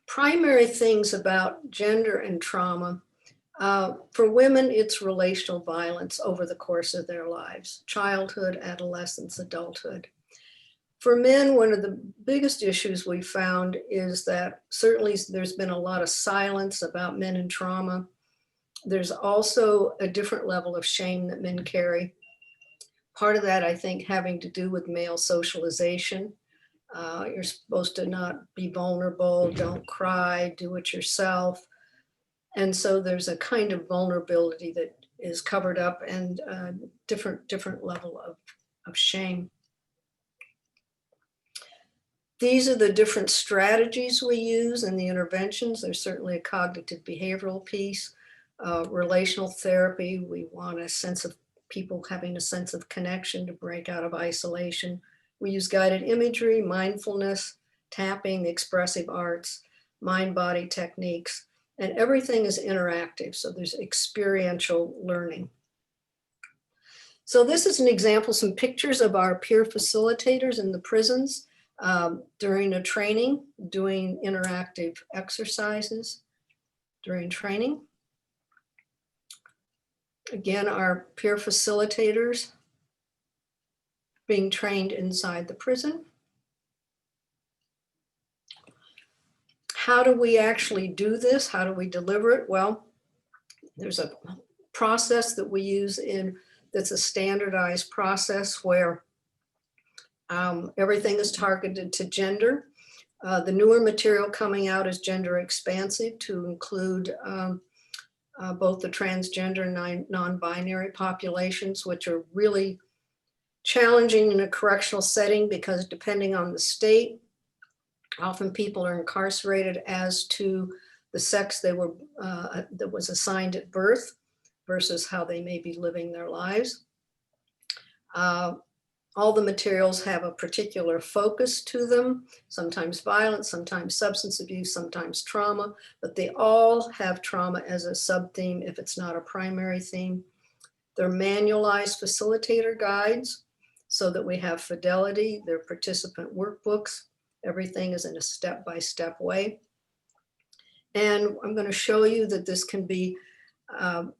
Primary things about gender and trauma. For women, it's relational violence over the course of their lives, childhood, adolescence, adulthood. For men, one of the biggest issues we found is that certainly there's been a lot of silence about men and trauma. There's also a different level of shame that men carry. Part of that, I think, having to do with male socialization. You're supposed to not be vulnerable, don't cry, do it yourself. And so there's a kind of vulnerability that is covered up and a different level of shame. These are the different strategies we use in the interventions. There's certainly a cognitive behavioral piece, relational therapy. We want a sense of people having a sense of connection to break out of isolation. We use guided imagery, mindfulness, tapping, the expressive arts, mind-body techniques, and everything is interactive. So there's experiential learning. So this is an example, some pictures of our peer facilitators in the prisons during a training, doing interactive exercises during training. Again, our peer facilitators being trained inside the prison. How do we actually do this? How do we deliver it? Well, there's a process that we use that's a standardized process where everything is targeted to gender. The newer material coming out is gender expansive to include both the transgender and non-binary populations, which are really challenging in a correctional setting because depending on the state, often people are incarcerated as to the sex they were that was assigned at birth versus how they may be living their lives. All the materials have a particular focus to them, sometimes violence, sometimes substance abuse, sometimes trauma, but they all have trauma as a sub-theme if it's not a primary theme. They're manualized facilitator guides so that we have fidelity. They're participant workbooks. Everything is in a step-by-step way. And I'm going to show you that this can be,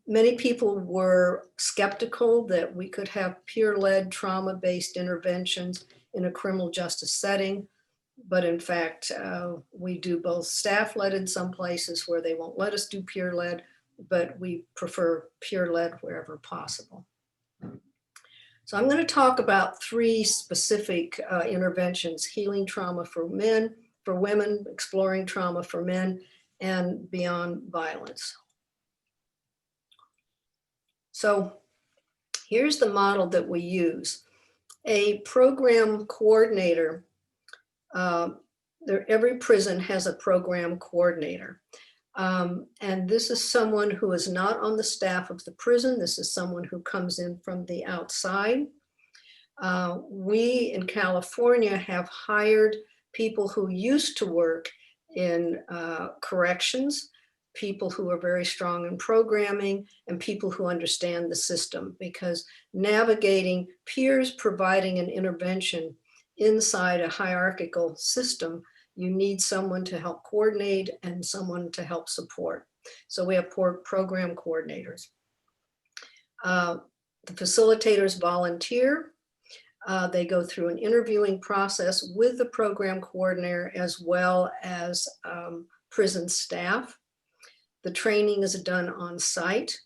many people were skeptical that we could have peer-led trauma-based interventions in a criminal justice setting. But in fact, we do both staff-led in some places where they won't let us do peer-led, but we prefer peer-led wherever possible. So I'm going to talk about three specific interventions: healing trauma for men, for women, exploring trauma for men, and beyond violence. So here's the model that we use. A program coordinator, every prison has a program coordinator. And this is someone who is not on the staff of the prison. This is someone who comes in from the outside. We in California have hired people who used to work in corrections, people who are very strong in programming, and people who understand the system, because navigating peers providing an intervention inside a hierarchical system, you need someone to help coordinate and someone to help support. So we have program coordinators. The facilitators volunteer. They go through an interviewing process with the program coordinator as well as prison staff. The training is done on site.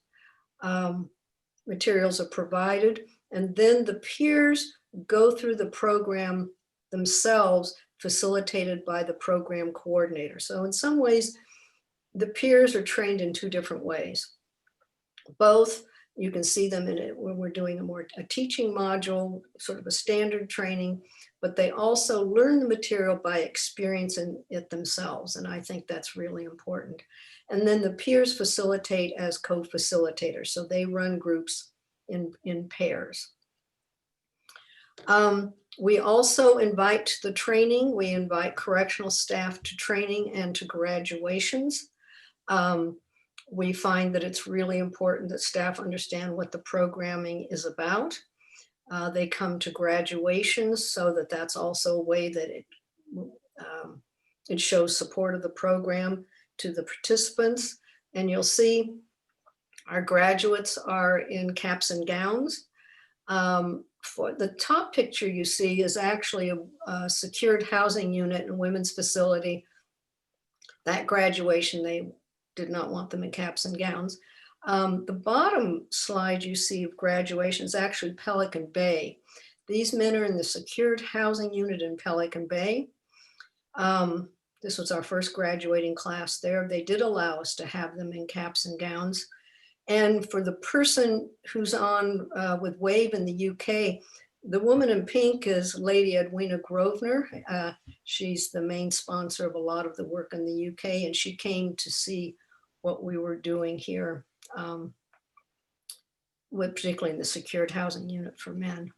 Materials are provided, and then the peers go through the program themselves, facilitated by the program coordinator. So in some ways, the peers are trained in two different ways. Both, you can see them in it when we're doing a teaching module, sort of a standard training, but they also learn the material by experiencing it themselves. And I think that's really important. And then the peers facilitate as co-facilitators. So they run groups in pairs. We also invite to the training. We invite correctional staff to training and to graduations. We find that it's really important that staff understand what the programming is about. They come to graduations so that that's also a way that it shows support of the program to the participants. And you'll see our graduates are in caps and gowns. For the top picture you see is actually a secured housing unit and women's facility. That graduation, they did not want them in caps and gowns. The bottom slide you see of graduation is actually Pelican Bay. These men are in the secured housing unit in Pelican Bay. This was our first graduating class there. They did allow us to have them in caps and gowns. And for the person who's on with WAVE in the UK, the woman in pink is Lady Edwina Grosvenor. She's the main sponsor of a lot of the work in the UK, and she came to see what we were doing here, particularly in the secured housing unit for men.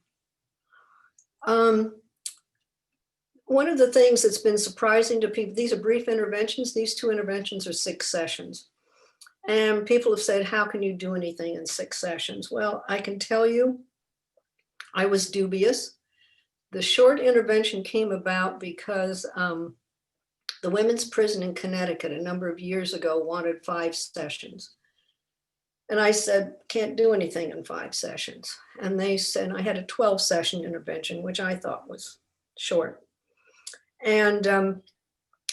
One of the things that's been surprising to people, these are brief interventions. These 2 interventions are 6 sessions. And people have said, how can you do anything in 6 sessions? Well, I can tell you, I was dubious. The short intervention came about because the women's prison in Connecticut a number of years ago wanted 5 sessions. And I said, can't do anything in 5 sessions. And they said, I had a 12-session intervention, which I thought was short. And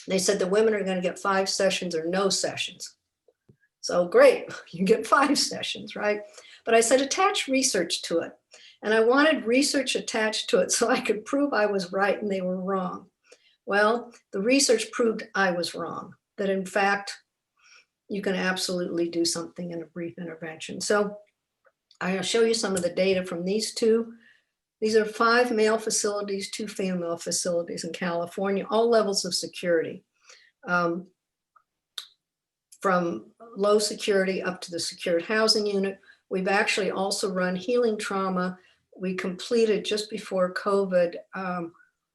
they said the women are going to get 5 sessions or no sessions. So great, you get 5 sessions, right? But I said, attach research to it. And I wanted research attached to it so I could prove I was right and they were wrong. Well, the research proved I was wrong, that in fact, you can absolutely do something in a brief intervention. So I'll show you some of the data from these 2. These are 5 male facilities, 2 female facilities in California, all levels of security. From low security up to the secured housing unit. We've actually also run healing trauma. We completed just before COVID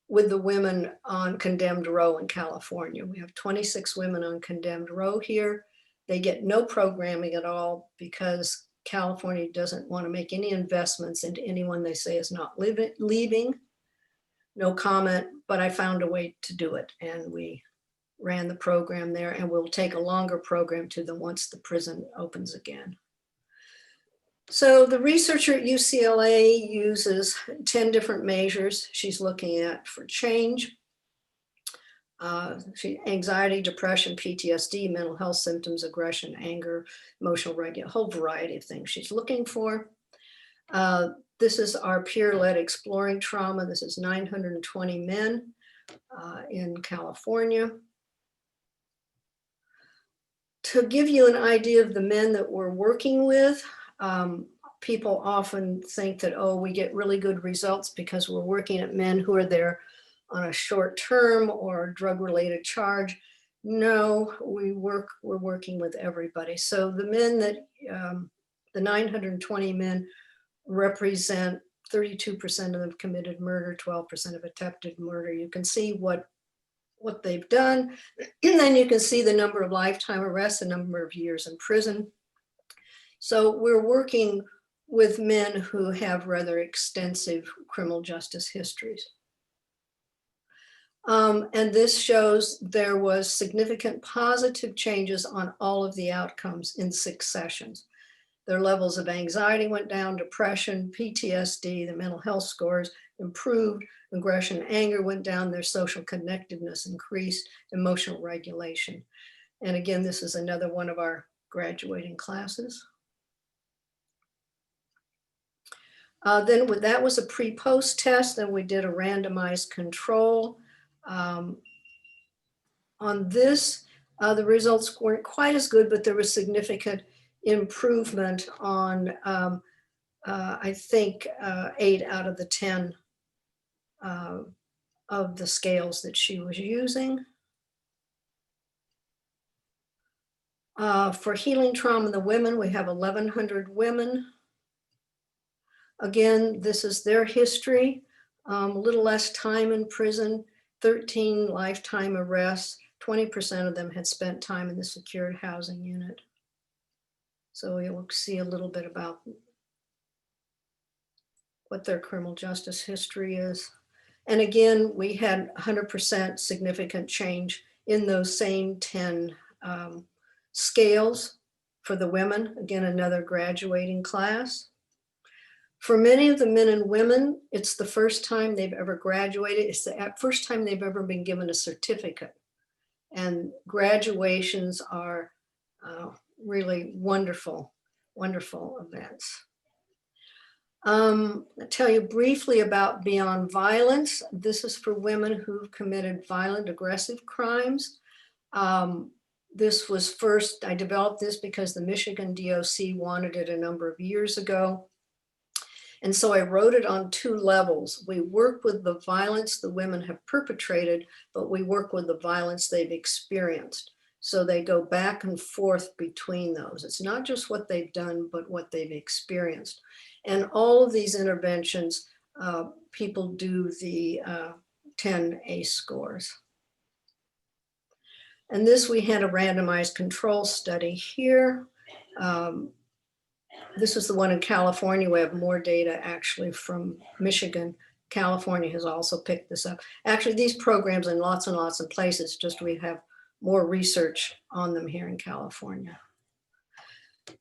with the women on condemned row in California. We have 26 women on condemned row here. They get no programming at all because California doesn't want to make any investments into anyone they say is not leaving. No comment, but I found a way to do it. And we ran the program there, and we'll take a longer program to them once the prison opens again. So the researcher at UCLA uses 10 different measures she's looking at for change. Anxiety, depression, PTSD, mental health symptoms, aggression, anger, emotional regulation, a whole variety of things she's looking for. This is our peer-led exploring trauma. This is 920 men in California. To give you an idea of the men that we're working with, people often think that, oh, we get really good results because we're working at men who are there on a short term or drug-related charge. No, we're working with everybody. So the men that, the 920 men represent 32% of them committed murder, 12% of attempted murder. You can see what they've done. And then you can see the number of lifetime arrests, the number of years in prison. So we're working with men who have rather extensive criminal justice histories. And this shows there was significant positive changes on all of the outcomes in 6 sessions. Their levels of anxiety went down, depression, PTSD, the mental health scores. improved, aggression and anger went down, their social connectedness increased, emotional regulation. And again, this is another one of our graduating classes. Then that was a pre-post test. Then we did a randomized control. On this, the results weren't quite as good, but there was significant improvement on, I think, 8 out of the 10 of the scales that she was using. For healing trauma in the women, we have 1,100 women. Again, this is their history. A little less time in prison, 13 lifetime arrests, 20% of them had spent time in the secured housing unit. So you'll see a little bit about what their criminal justice history is. And again, we had 100% significant change in those same 10 scales for the women. Again, another graduating class. For many of the men and women, it's the first time they've ever graduated. It's the first time they've ever been given a certificate. And graduations are really wonderful, wonderful events. I'll tell you briefly about Beyond Violence. This is for women who've committed violent, aggressive crimes. This was first, I developed this because the Michigan DOC wanted it a number of years ago. And so I wrote it on 2 levels. We work with the violence the women have perpetrated, but we work with the violence they've experienced. So they go back and forth between those. It's not just what they've done, but what they've experienced. And all of these interventions, people do the 10 ACE scores. And this, we had a randomized control study here. This is the one in California. We have more data actually from Michigan. California has also picked this up. Actually, these programs in lots and lots of places, just we have more research on them here in California.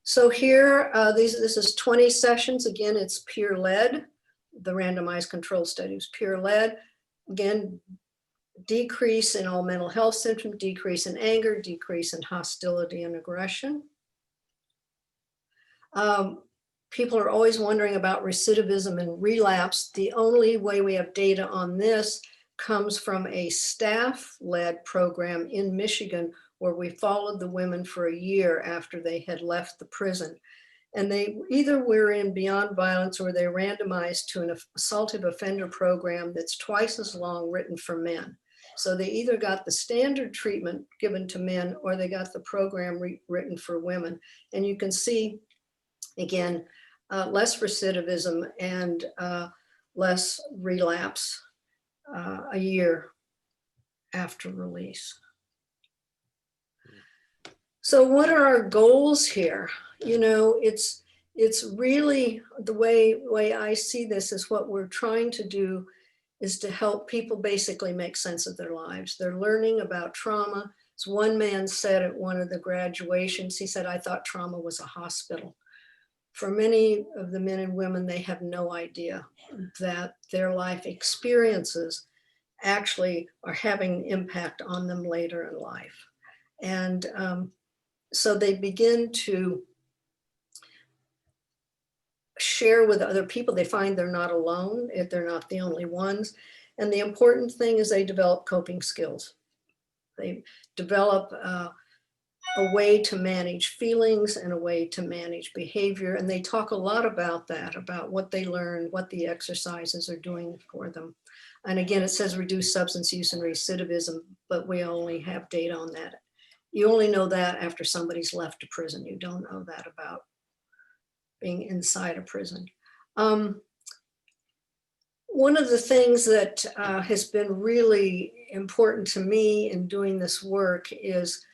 So here, this is 20 sessions. Again, it's peer-led. The randomized control study was peer-led. Again, decrease in all mental health symptoms, decrease in anger, decrease in hostility and aggression. People are always wondering about recidivism and relapse. The only way we have data on this comes from a staff-led program in Michigan where we followed the women for a year after they had left the prison. And they either were in Beyond Violence or they randomized to an assaultive offender program that's twice as long, written for men. So they either got the standard treatment given to men or they got the program written for women. And you can see, again, less recidivism and less relapse a year after release. So what are our goals here? You know, it's really the way I see this is what we're trying to do is to help people basically make sense of their lives. They're learning about trauma. As one man said at one of the graduations, he said, "I thought trauma was a hospital." For many of the men and women, they have no idea that their life experiences actually are having an impact on them later in life. And so they begin to share with other people. They find they're not alone, if they're not the only ones. And the important thing is they develop coping skills. They develop a way to manage feelings and a way to manage behavior. And they talk a lot about that, about what they learn, what the exercises are doing for them. And again, it says reduce substance use and recidivism, but we only have data on that. You only know that after somebody's left a prison. You don't know that about being inside a prison. One of the things that has been really important to me in doing this work is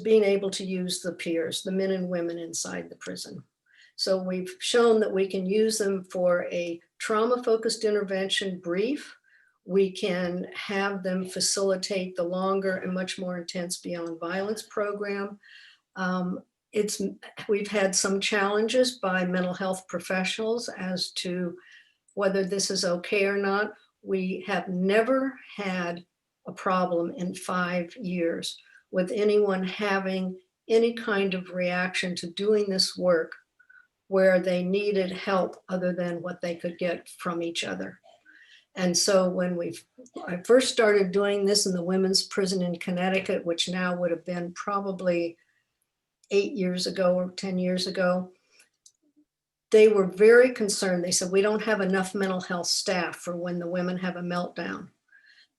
being able to use the peers, the men and women inside the prison. So we've shown that we can use them for a trauma-focused intervention brief. We can have them facilitate the longer and much more intense Beyond Violence program. We've had some challenges by mental health professionals as to whether this is okay or not. We have never had a problem in 5 years with anyone having any kind of reaction to doing this work where they needed help other than what they could get from each other. And so when I first started doing this in the women's prison in Connecticut, which now would have been probably 8 years ago or 10 years ago, they were very concerned. They said, we don't have enough mental health staff for when the women have a meltdown.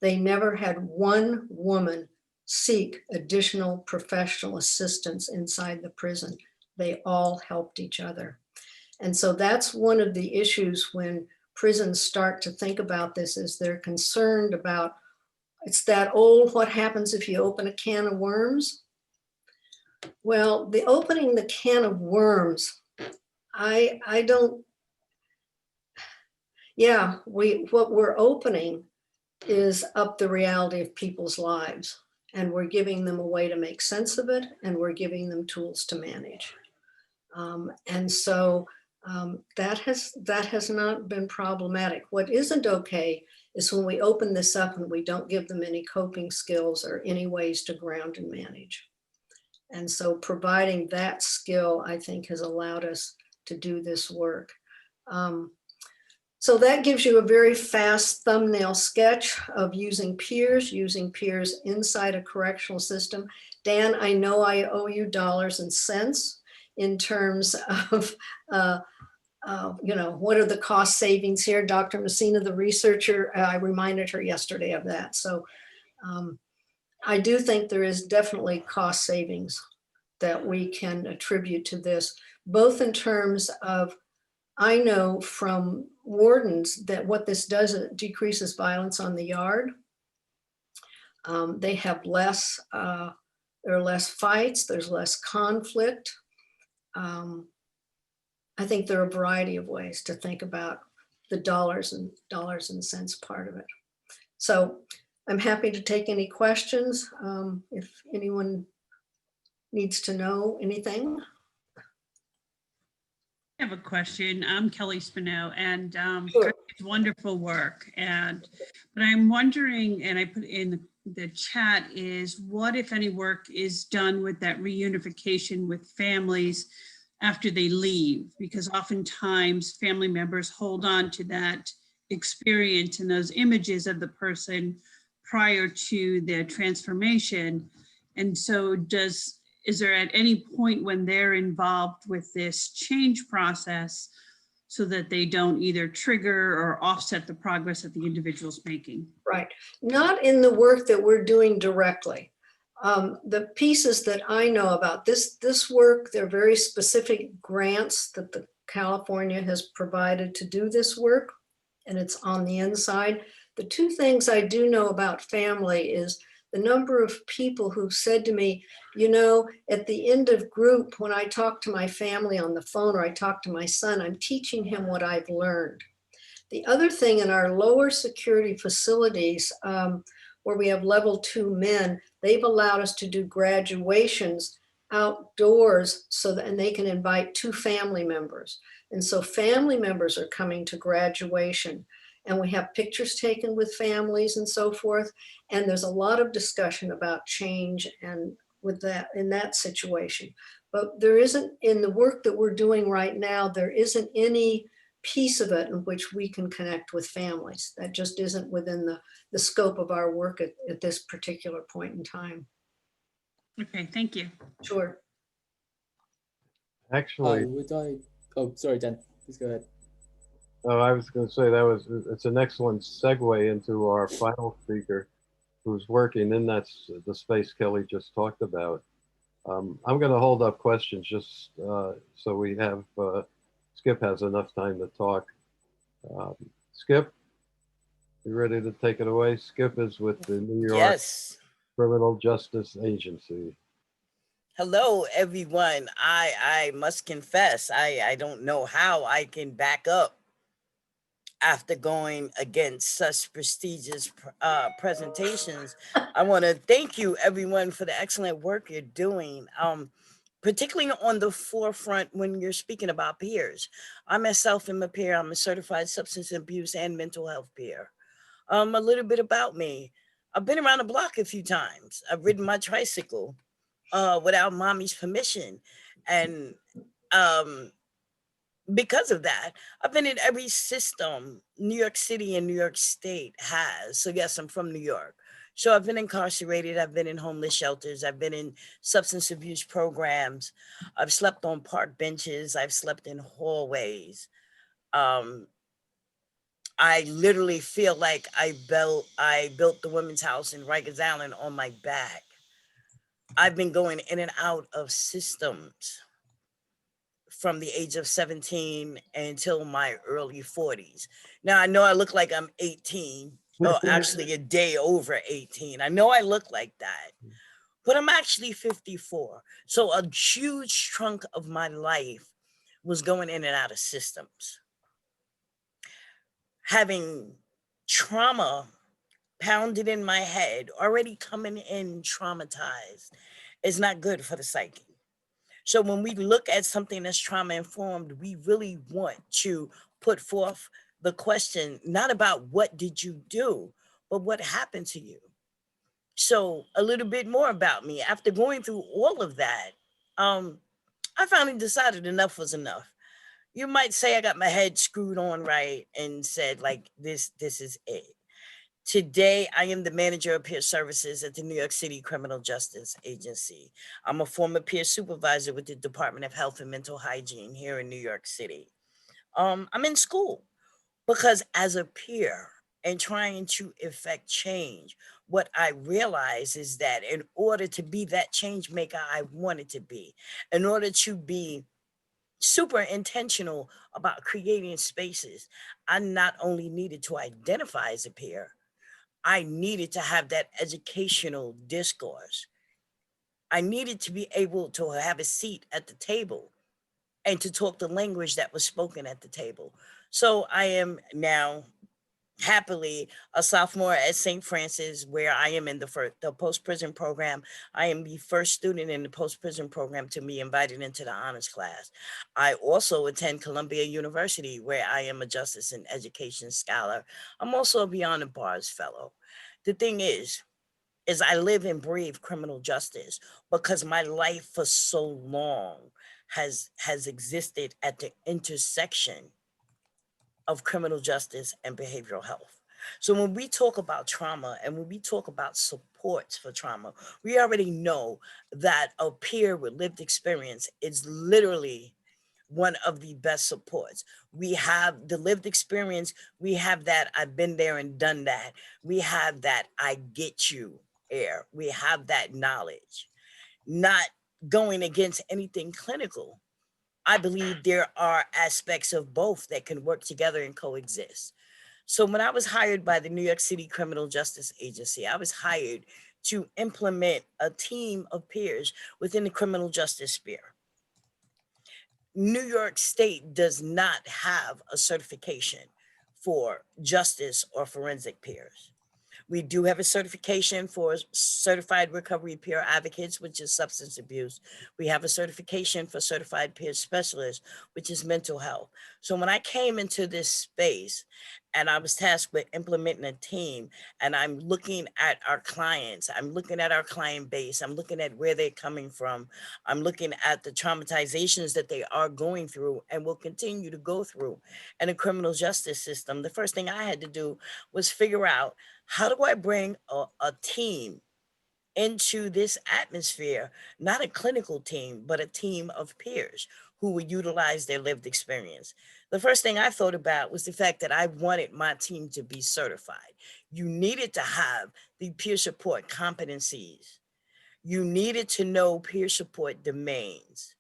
They never had one woman seek additional professional assistance inside the prison. They all helped each other. And so that's one of the issues when prisons start to think about this, is they're concerned about, it's that old, what happens if you open a can of worms? Well, the opening the can of worms, I don't, yeah, what we're opening is up the reality of people's lives, and we're giving them a way to make sense of it, and we're giving them tools to manage. And so that has not been problematic. What isn't okay is when we open this up and we don't give them any coping skills or any ways to ground and manage. And so providing that skill, I think, has allowed us to do this work. So that gives you a very fast thumbnail sketch of using peers inside a correctional system. Dan, I know I owe you dollars and cents in terms of, what are the cost savings here? Dr. Messina, the researcher, I reminded her yesterday of that. So I do think there is definitely cost savings that we can attribute to this, both in terms of, I know from wardens that what this does, it decreases violence on the yard. They have less, there are less fights, there's less conflict. I think there are a variety of ways to think about the dollars and cents part of it. So I'm happy to take any questions if anyone needs to know anything. I have a question. I'm Kelly Spino, and Sure. it's wonderful work. But I'm wondering, and I put in the chat, is what, if any, work is done with that reunification with families after they leave? Because oftentimes family members hold on to that experience and those images of the person prior to their transformation. And so is there at any point when they're involved with this change process so that they don't either trigger or offset the progress that the individual's making? Right. Not in the work that we're doing directly. The pieces that I know about this work, there are very specific grants that the California has provided to do this work, and it's on the inside. The two things I do know about family is the number of people who've said to me, at the end of group, when I talk to my family on the phone or I talk to my son, I'm teaching him what I've learned. The other thing, in our lower security facilities, where we have level 2 men, they've allowed us to do graduations outdoors and they can invite 2 family members. And so family members are coming to graduation, and we have pictures taken with families and so forth. And there's a lot of discussion about change and with that, in that situation. But there isn't, in the work that we're doing right now, there isn't any piece of it in which we can connect with families. That just isn't within the scope of our work at this particular point in time. Okay, thank you. Sure. Actually, Oh, sorry, Dan, please go ahead. I was going to say it's an excellent segue into our final speaker, who's working in the space Kelly just talked about. I'm going to hold up questions just so we have, Skip has enough time to talk. Skip, you ready to take it away? Skip is with the New York Criminal Justice Agency. Hello, everyone. I must confess, I don't know how I can back up after going against such prestigious presentations. I want to thank you, everyone, for the excellent work you're doing. particularly on the forefront when you're speaking about peers. I myself am a peer. I'm a certified substance abuse and mental health peer. A little bit about me. I've been around the block a few times. I've ridden my tricycle without mommy's permission. And because of that, I've been in every system New York City and New York State has. So yes, I'm from New York. So I've been incarcerated. I've been in homeless shelters. I've been in substance abuse programs. I've slept on park benches. I've slept in hallways. I literally feel like I built the women's house in Rikers Island on my back. I've been going in and out of systems from the age of 17 until my early 40s. Now, I know I look like I'm 18, or actually a day over 18. I know I look like that, but I'm actually 54. So a huge chunk of my life was going in and out of systems. Having trauma pounded in my head, already coming in traumatized, is not good for the psyche. So when we look at something that's trauma informed, we really want to put forth the question, not about what did you do, but what happened to you. So a little bit more about me. After going through all of that, I finally decided enough was enough. You might say I got my head screwed on right and said, like, this is it. Today, I am the manager of peer services at the New York City Criminal Justice Agency. I'm a former peer supervisor with the Department of Health and Mental Hygiene here in New York City. I'm in school because as a peer and trying to effect change, what I realize is that in order to be that change maker I wanted to be, in order to be super intentional about creating spaces, I not only needed to identify as a peer, I needed to have that educational discourse. I needed to be able to have a seat at the table and to talk the language that was spoken at the table. So I am now happily a sophomore at St. Francis, where I am in the post-prison program. I am the first student in the post-prison program to be invited into the honors class. I also attend Columbia University, where I am a justice and education scholar. I'm also a Beyond the Bars fellow. The thing is I live and breathe criminal justice because my life for so long has existed at the intersection of criminal justice and behavioral health. So when we talk about trauma and when we talk about supports for trauma, we already know that a peer with lived experience is literally one of the best supports. We have the lived experience. We have that I've been there and done that. We have that I get you air. We have that knowledge, not going against anything clinical. I believe there are aspects of both that can work together and coexist. So when I was hired by the New York City Criminal Justice Agency, I was hired to implement a team of peers within the criminal justice sphere. New York State does not have a certification for justice or forensic peers. We do have a certification for certified recovery peer advocates, which is substance abuse. We have a certification for certified peer specialists, which is mental health. So when I came into this space and I was tasked with implementing a team, and I'm looking at our clients, I'm looking at our client base, I'm looking at where they're coming from, I'm looking at the traumatizations that they are going through and will continue to go through in the criminal justice system, the first thing I had to do was figure out, how do I bring a team into this atmosphere, not a clinical team, but a team of peers who would utilize their lived experience? The first thing I thought about was the fact that I wanted my team to be certified. You needed to have the peer support competencies. You needed to know peer support domains.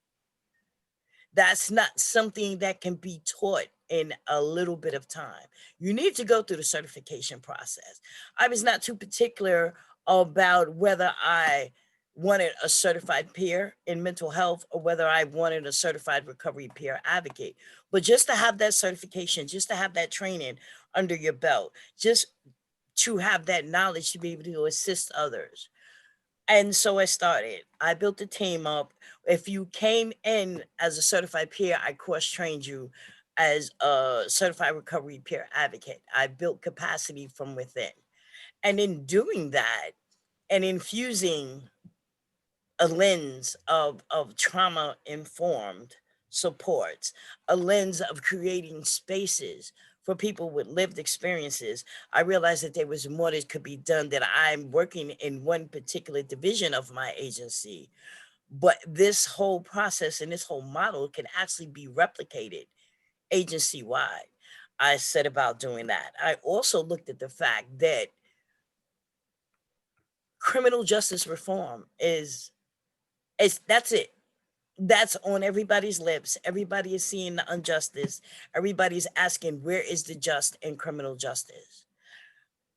That's not something that can be taught in a little bit of time. You need to go through the certification process. I was not too particular about whether I wanted a certified peer in mental health or whether I wanted a certified recovery peer advocate. But just to have that certification, just to have that training under your belt, just to have that knowledge to be able to assist others And so I started. I built the team up. If you came in as a certified peer, I cross-trained you as a certified recovery peer advocate. I built capacity from within. And in doing that and infusing a lens of trauma-informed supports, a lens of creating spaces for people with lived experiences, I realized that there was more that could be done, that I'm working in one particular division of my agency, but this whole process and this whole model can actually be replicated agency-wide. I set about doing that. I also looked at the fact that criminal justice reform that's it. That's on everybody's lips. Everybody is seeing the injustice. Everybody's asking, where is the just in criminal justice?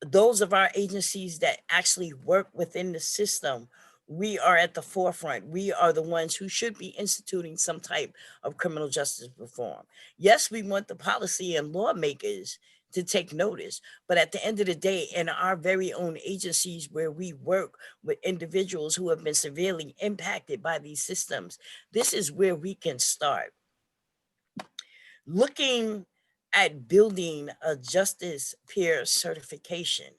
Those of our agencies that actually work within the system, we are at the forefront. We are the ones who should be instituting some type of criminal justice reform. Yes, we want the policy and lawmakers to take notice, but at the end of the day, in our very own agencies where we work with individuals who have been severely impacted by these systems, this is where we can start. Looking at building a justice peer certification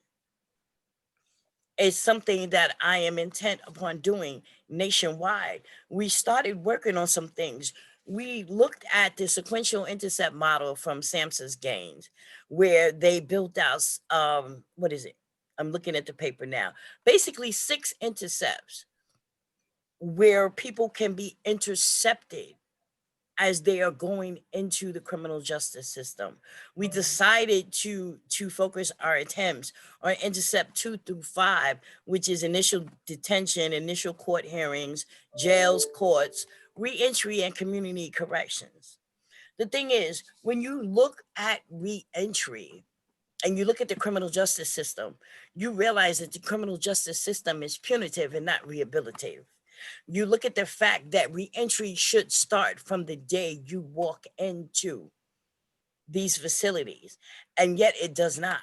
is something that I am intent upon doing nationwide. We started working on some things. We looked at the sequential intercept model from Samson's Gaines, where they built out, what is it? I'm looking at the paper now. Basically 6 intercepts where people can be intercepted as they are going into the criminal justice system. We decided to focus our attempts on intercept 2 through 5, which is initial detention, initial court hearings, jails, courts, reentry, and community corrections. The thing is, when you look at reentry and you look at the criminal justice system, you realize that the criminal justice system is punitive and not rehabilitative. You look at the fact that reentry should start from the day you walk into these facilities, and yet it does not.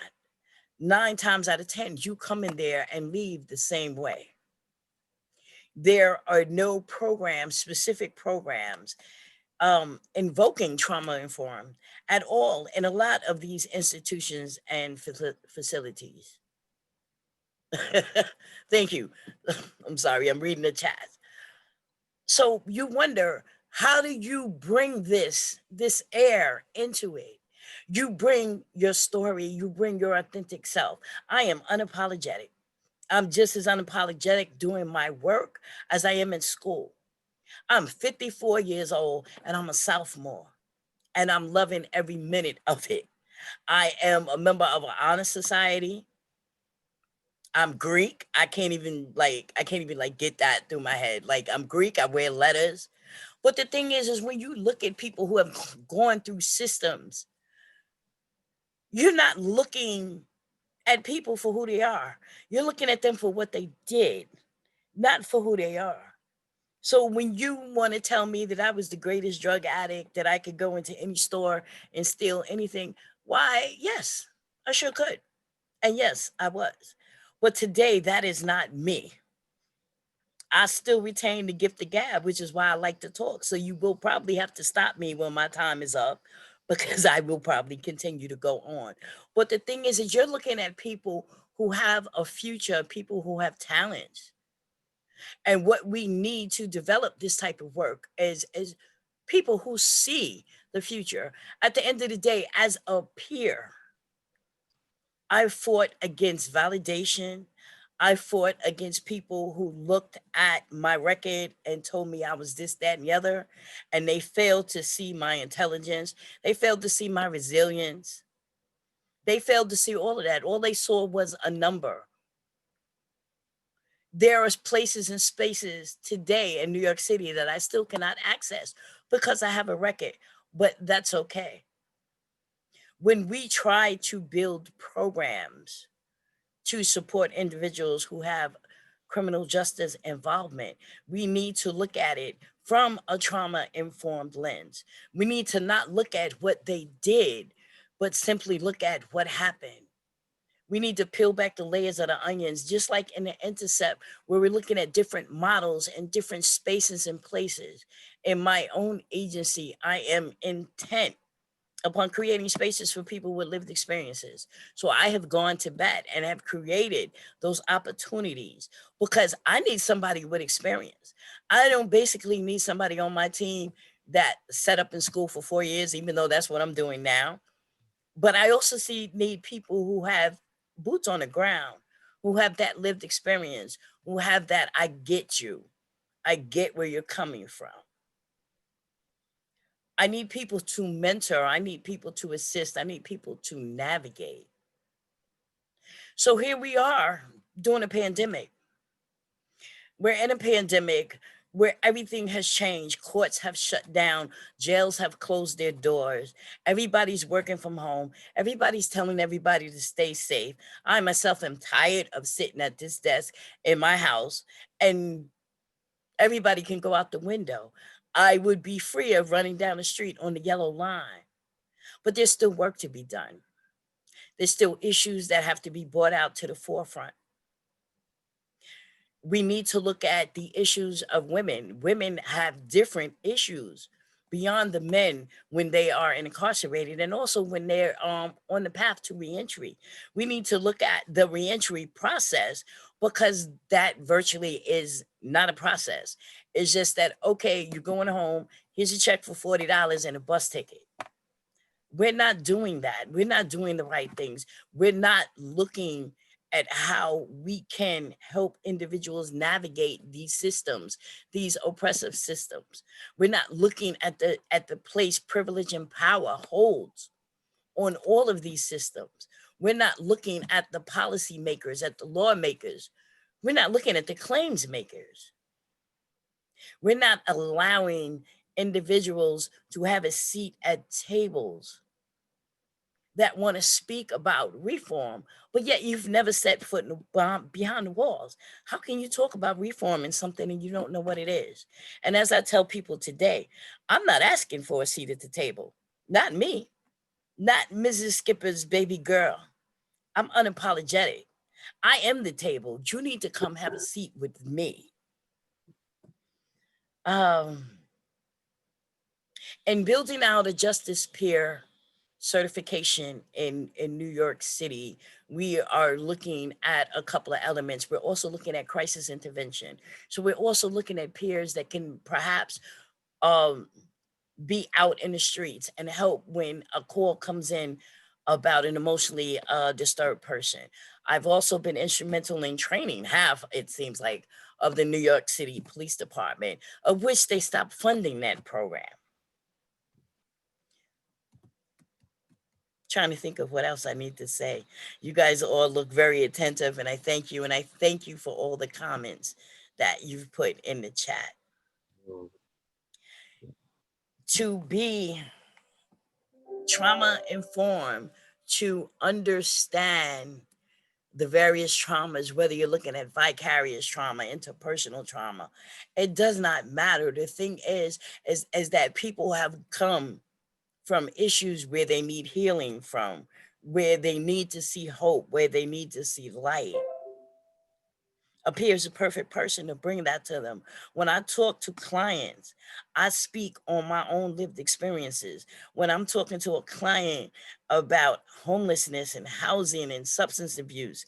9 times out of 10, you come in there and leave the same way. There are no programs, specific programs, invoking trauma-informed at all in a lot of these institutions and facilities. Thank you. I'm sorry, I'm reading the chat. So you wonder, how do you bring this air into it? You bring your story, you bring your authentic self. I am unapologetic. I'm just as unapologetic doing my work as I am in school. I'm 54 years old and I'm a sophomore, and I'm loving every minute of it. I am a member of an honor society. I'm Greek. I can't even get that through my head. Like, I'm Greek, I wear letters. But the thing is when you look at people who have gone through systems, you're not looking at people for who they are. You're looking at them for what they did, not for who they are. So when you want to tell me that I was the greatest drug addict, that I could go into any store and steal anything, why, yes, I sure could. And yes, I was. But today, that is not me. I still retain the gift of gab, which is why I like to talk. So you will probably have to stop me when my time is up, because I will probably continue to go on. But the thing is you're looking at people who have a future, people who have talents. And what we need to develop this type of work is people who see the future. At the end of the day, as a peer, I fought against validation. I fought against people who looked at my record and told me I was this, that, and the other, and they failed to see my intelligence. They failed to see my resilience. They failed to see all of that. All they saw was a number. There are places and spaces today in New York City that I still cannot access because I have a record, but that's okay. When we try to build programs to support individuals who have criminal justice involvement, we need to look at it from a trauma-informed lens. We need to not look at what they did, but simply look at what happened. We need to peel back the layers of the onions, just like in the Intercept, where we're looking at different models and different spaces and places. In my own agency, I am intent upon creating spaces for people with lived experiences. So I have gone to bat and have created those opportunities because I need somebody with experience. I don't basically need somebody on my team that set up in school for 4 years, even though that's what I'm doing now. But I also need people who have boots on the ground, who have that lived experience, who have that, I get you. I get where you're coming from. I need people to mentor. I need people to assist. I need people to navigate. So here we are during a pandemic. We're in a pandemic where everything has changed. Courts have shut down. Jails have closed their doors. Everybody's working from home. Everybody's telling everybody to stay safe. I myself am tired of sitting at this desk in my house and everybody can go out the window. I would be free of running down the street on the yellow line. But there's still work to be done. There's still issues that have to be brought out to the forefront. We need to look at the issues of women. Women have different issues beyond the men when they are incarcerated and also when they're on the path to reentry. We need to look at the reentry process because that virtually is not a process. It's just that, okay, you're going home, here's a check for $40 and a bus ticket. We're not doing that. We're not doing the right things. We're not looking at how we can help individuals navigate these systems, these oppressive systems. We're not looking at the place privilege and power holds on all of these systems. We're not looking at the policymakers, at the lawmakers. We're not looking at the claims makers. We're not allowing individuals to have a seat at tables that want to speak about reform, but yet you've never set foot behind the walls. How can you talk about reform in something and you don't know what it is? And as I tell people today, I'm not asking for a seat at the table. Not me, not Mrs. Skipper's baby girl. I'm unapologetic. I am the table. You need to come have a seat with me. And building out a justice peer certification in New York City, we are looking at a couple of elements. We're also looking at crisis intervention. So we're also looking at peers that can perhaps be out in the streets and help when a call comes in about an emotionally disturbed person. I've also been instrumental in training half, it seems like, of the New York City Police Department, of which they stopped funding that program. Trying to think of what else I need to say. You guys all look very attentive and I thank you. And I thank you for all the comments that you've put in the chat. To be trauma informed, to understand the various traumas, whether you're looking at vicarious trauma, interpersonal trauma, it does not matter. The thing is that people have come from issues where they need healing from, where they need to see hope, where they need to see light. A peer is a perfect person to bring that to them. When I talk to clients, I speak on my own lived experiences. When I'm talking to a client about homelessness and housing and substance abuse,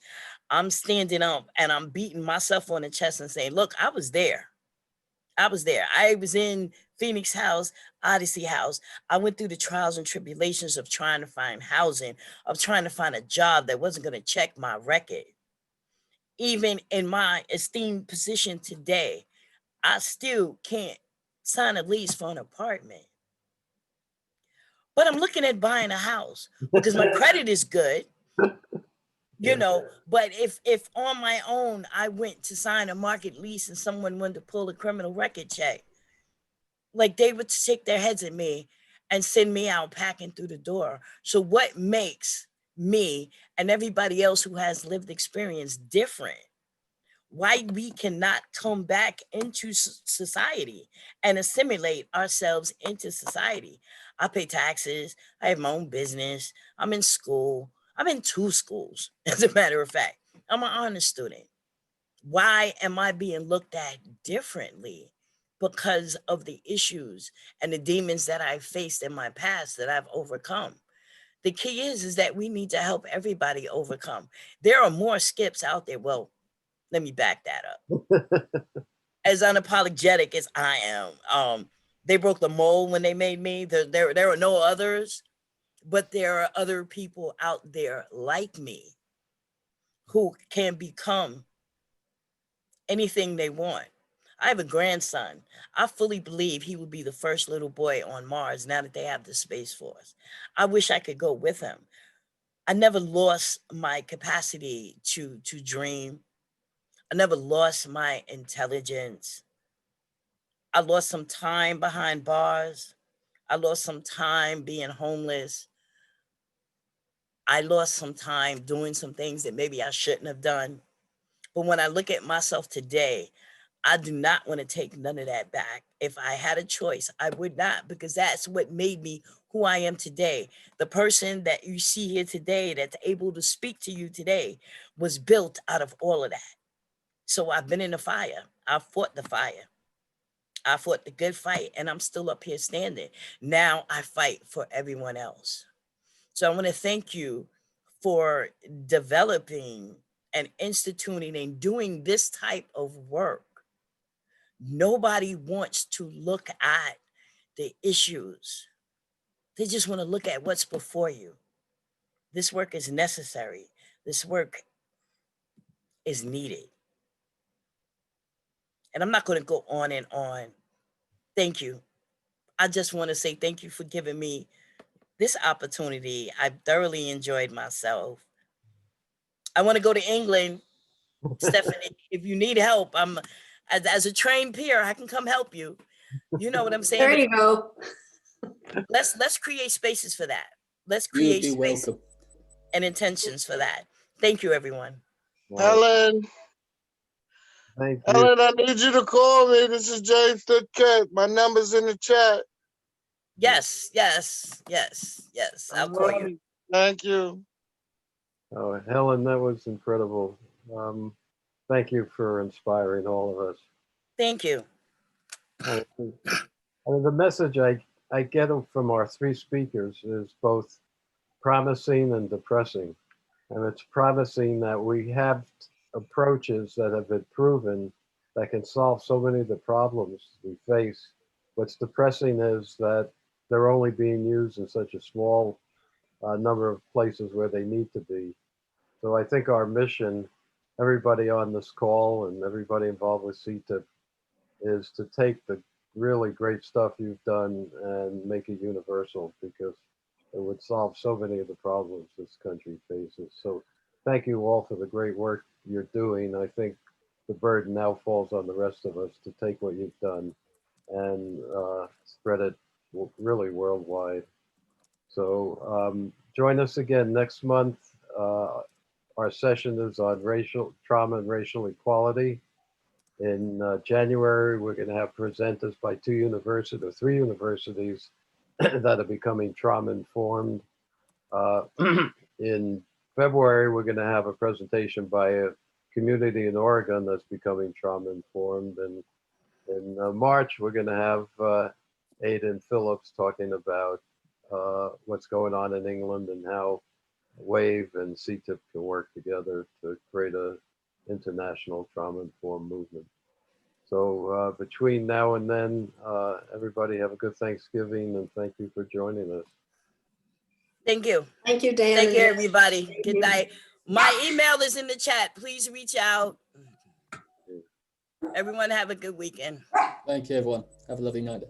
I'm standing up and I'm beating myself on the chest and saying, look, I was there. I was in Phoenix House, Odyssey House. I went through the trials and tribulations of trying to find housing, of trying to find a job that wasn't going to check my record. Even in my esteemed position today, I still can't sign a lease for an apartment. But I'm looking at buying a house because my credit is good. You know, but if on my own, I went to sign a market lease and someone wanted to pull a criminal record check, like they would shake their heads at me and send me out packing through the door. So what makes me and everybody else who has lived experience different? Why we cannot come back into society and assimilate ourselves into society? I pay taxes. I have my own business. I'm in school. I'm in 2 schools, as a matter of fact. I'm an honor student. Why am I being looked at differently? Because of the issues and the demons that I faced in my past that I've overcome. The key is that we need to help everybody overcome. There are more skips out there. Well, let me back that up. As unapologetic as I am, they broke the mold when they made me. There are no others, but there are other people out there like me who can become anything they want. I have a grandson. I fully believe he will be the first little boy on Mars now that they have the Space Force. I wish I could go with him. I never lost my capacity to dream. I never lost my intelligence. I lost some time behind bars. I lost some time being homeless. I lost some time doing some things that maybe I shouldn't have done. But when I look at myself today, I do not want to take none of that back. If I had a choice, I would not, because that's what made me who I am today. The person that you see here today that's able to speak to you today was built out of all of that. So I've been in the fire. I fought the fire. I fought the good fight, and I'm still up here standing. Now I fight for everyone else. So I want to thank you for developing and instituting and doing this type of work. Nobody wants to look at the issues. They just want to look at what's before you. This work is necessary. This work is needed. And I'm not going to go on and on. Thank you. I just want to say thank you for giving me this opportunity. I thoroughly enjoyed myself. I want to go to England. Stephanie, if you need help, I'm as a trained peer, I can come help you. You know what I'm saying? There you go. Let's create spaces for that. Let's You would create be spaces welcome. and intentions for that. Thank you, everyone. Helen, Thank you. Helen, I need you to call me. This is James Kent. My number's in the chat. Yes. I'll call you. Thank you. Oh, Helen, that was incredible. Thank you for inspiring all of us. Thank you. I mean, the message I get from our 3 speakers is both promising and depressing. And it's promising that we have approaches that have been proven that can solve so many of the problems we face. What's depressing is that they're only being used in such a small number of places where they need to be. So I think our mission, everybody on this call and everybody involved with CTIPP, is to take the really great stuff you've done and make it universal, because it would solve so many of the problems this country faces. So thank you all for the great work you're doing. I think the burden now falls on the rest of us to take what you've done and spread it really worldwide. So join us again next month. Our session is on racial trauma and racial equality. In January, we're going to have presenters by 3 universities that are becoming trauma informed. In February, we're going to have a presentation by a community in Oregon that's becoming trauma informed. And in March, we're going to have Aidan Phillips talking about what's going on in England and how WAVE and CTIPP can work together to create a international trauma-informed movement. So between now and then, everybody have a good Thanksgiving, and thank you for joining us. Thank you. Thank you, Dan. Thank you, everybody. Good night. My email is in the chat. Please reach out. Everyone have a good weekend. Thank you, everyone. Have a lovely night.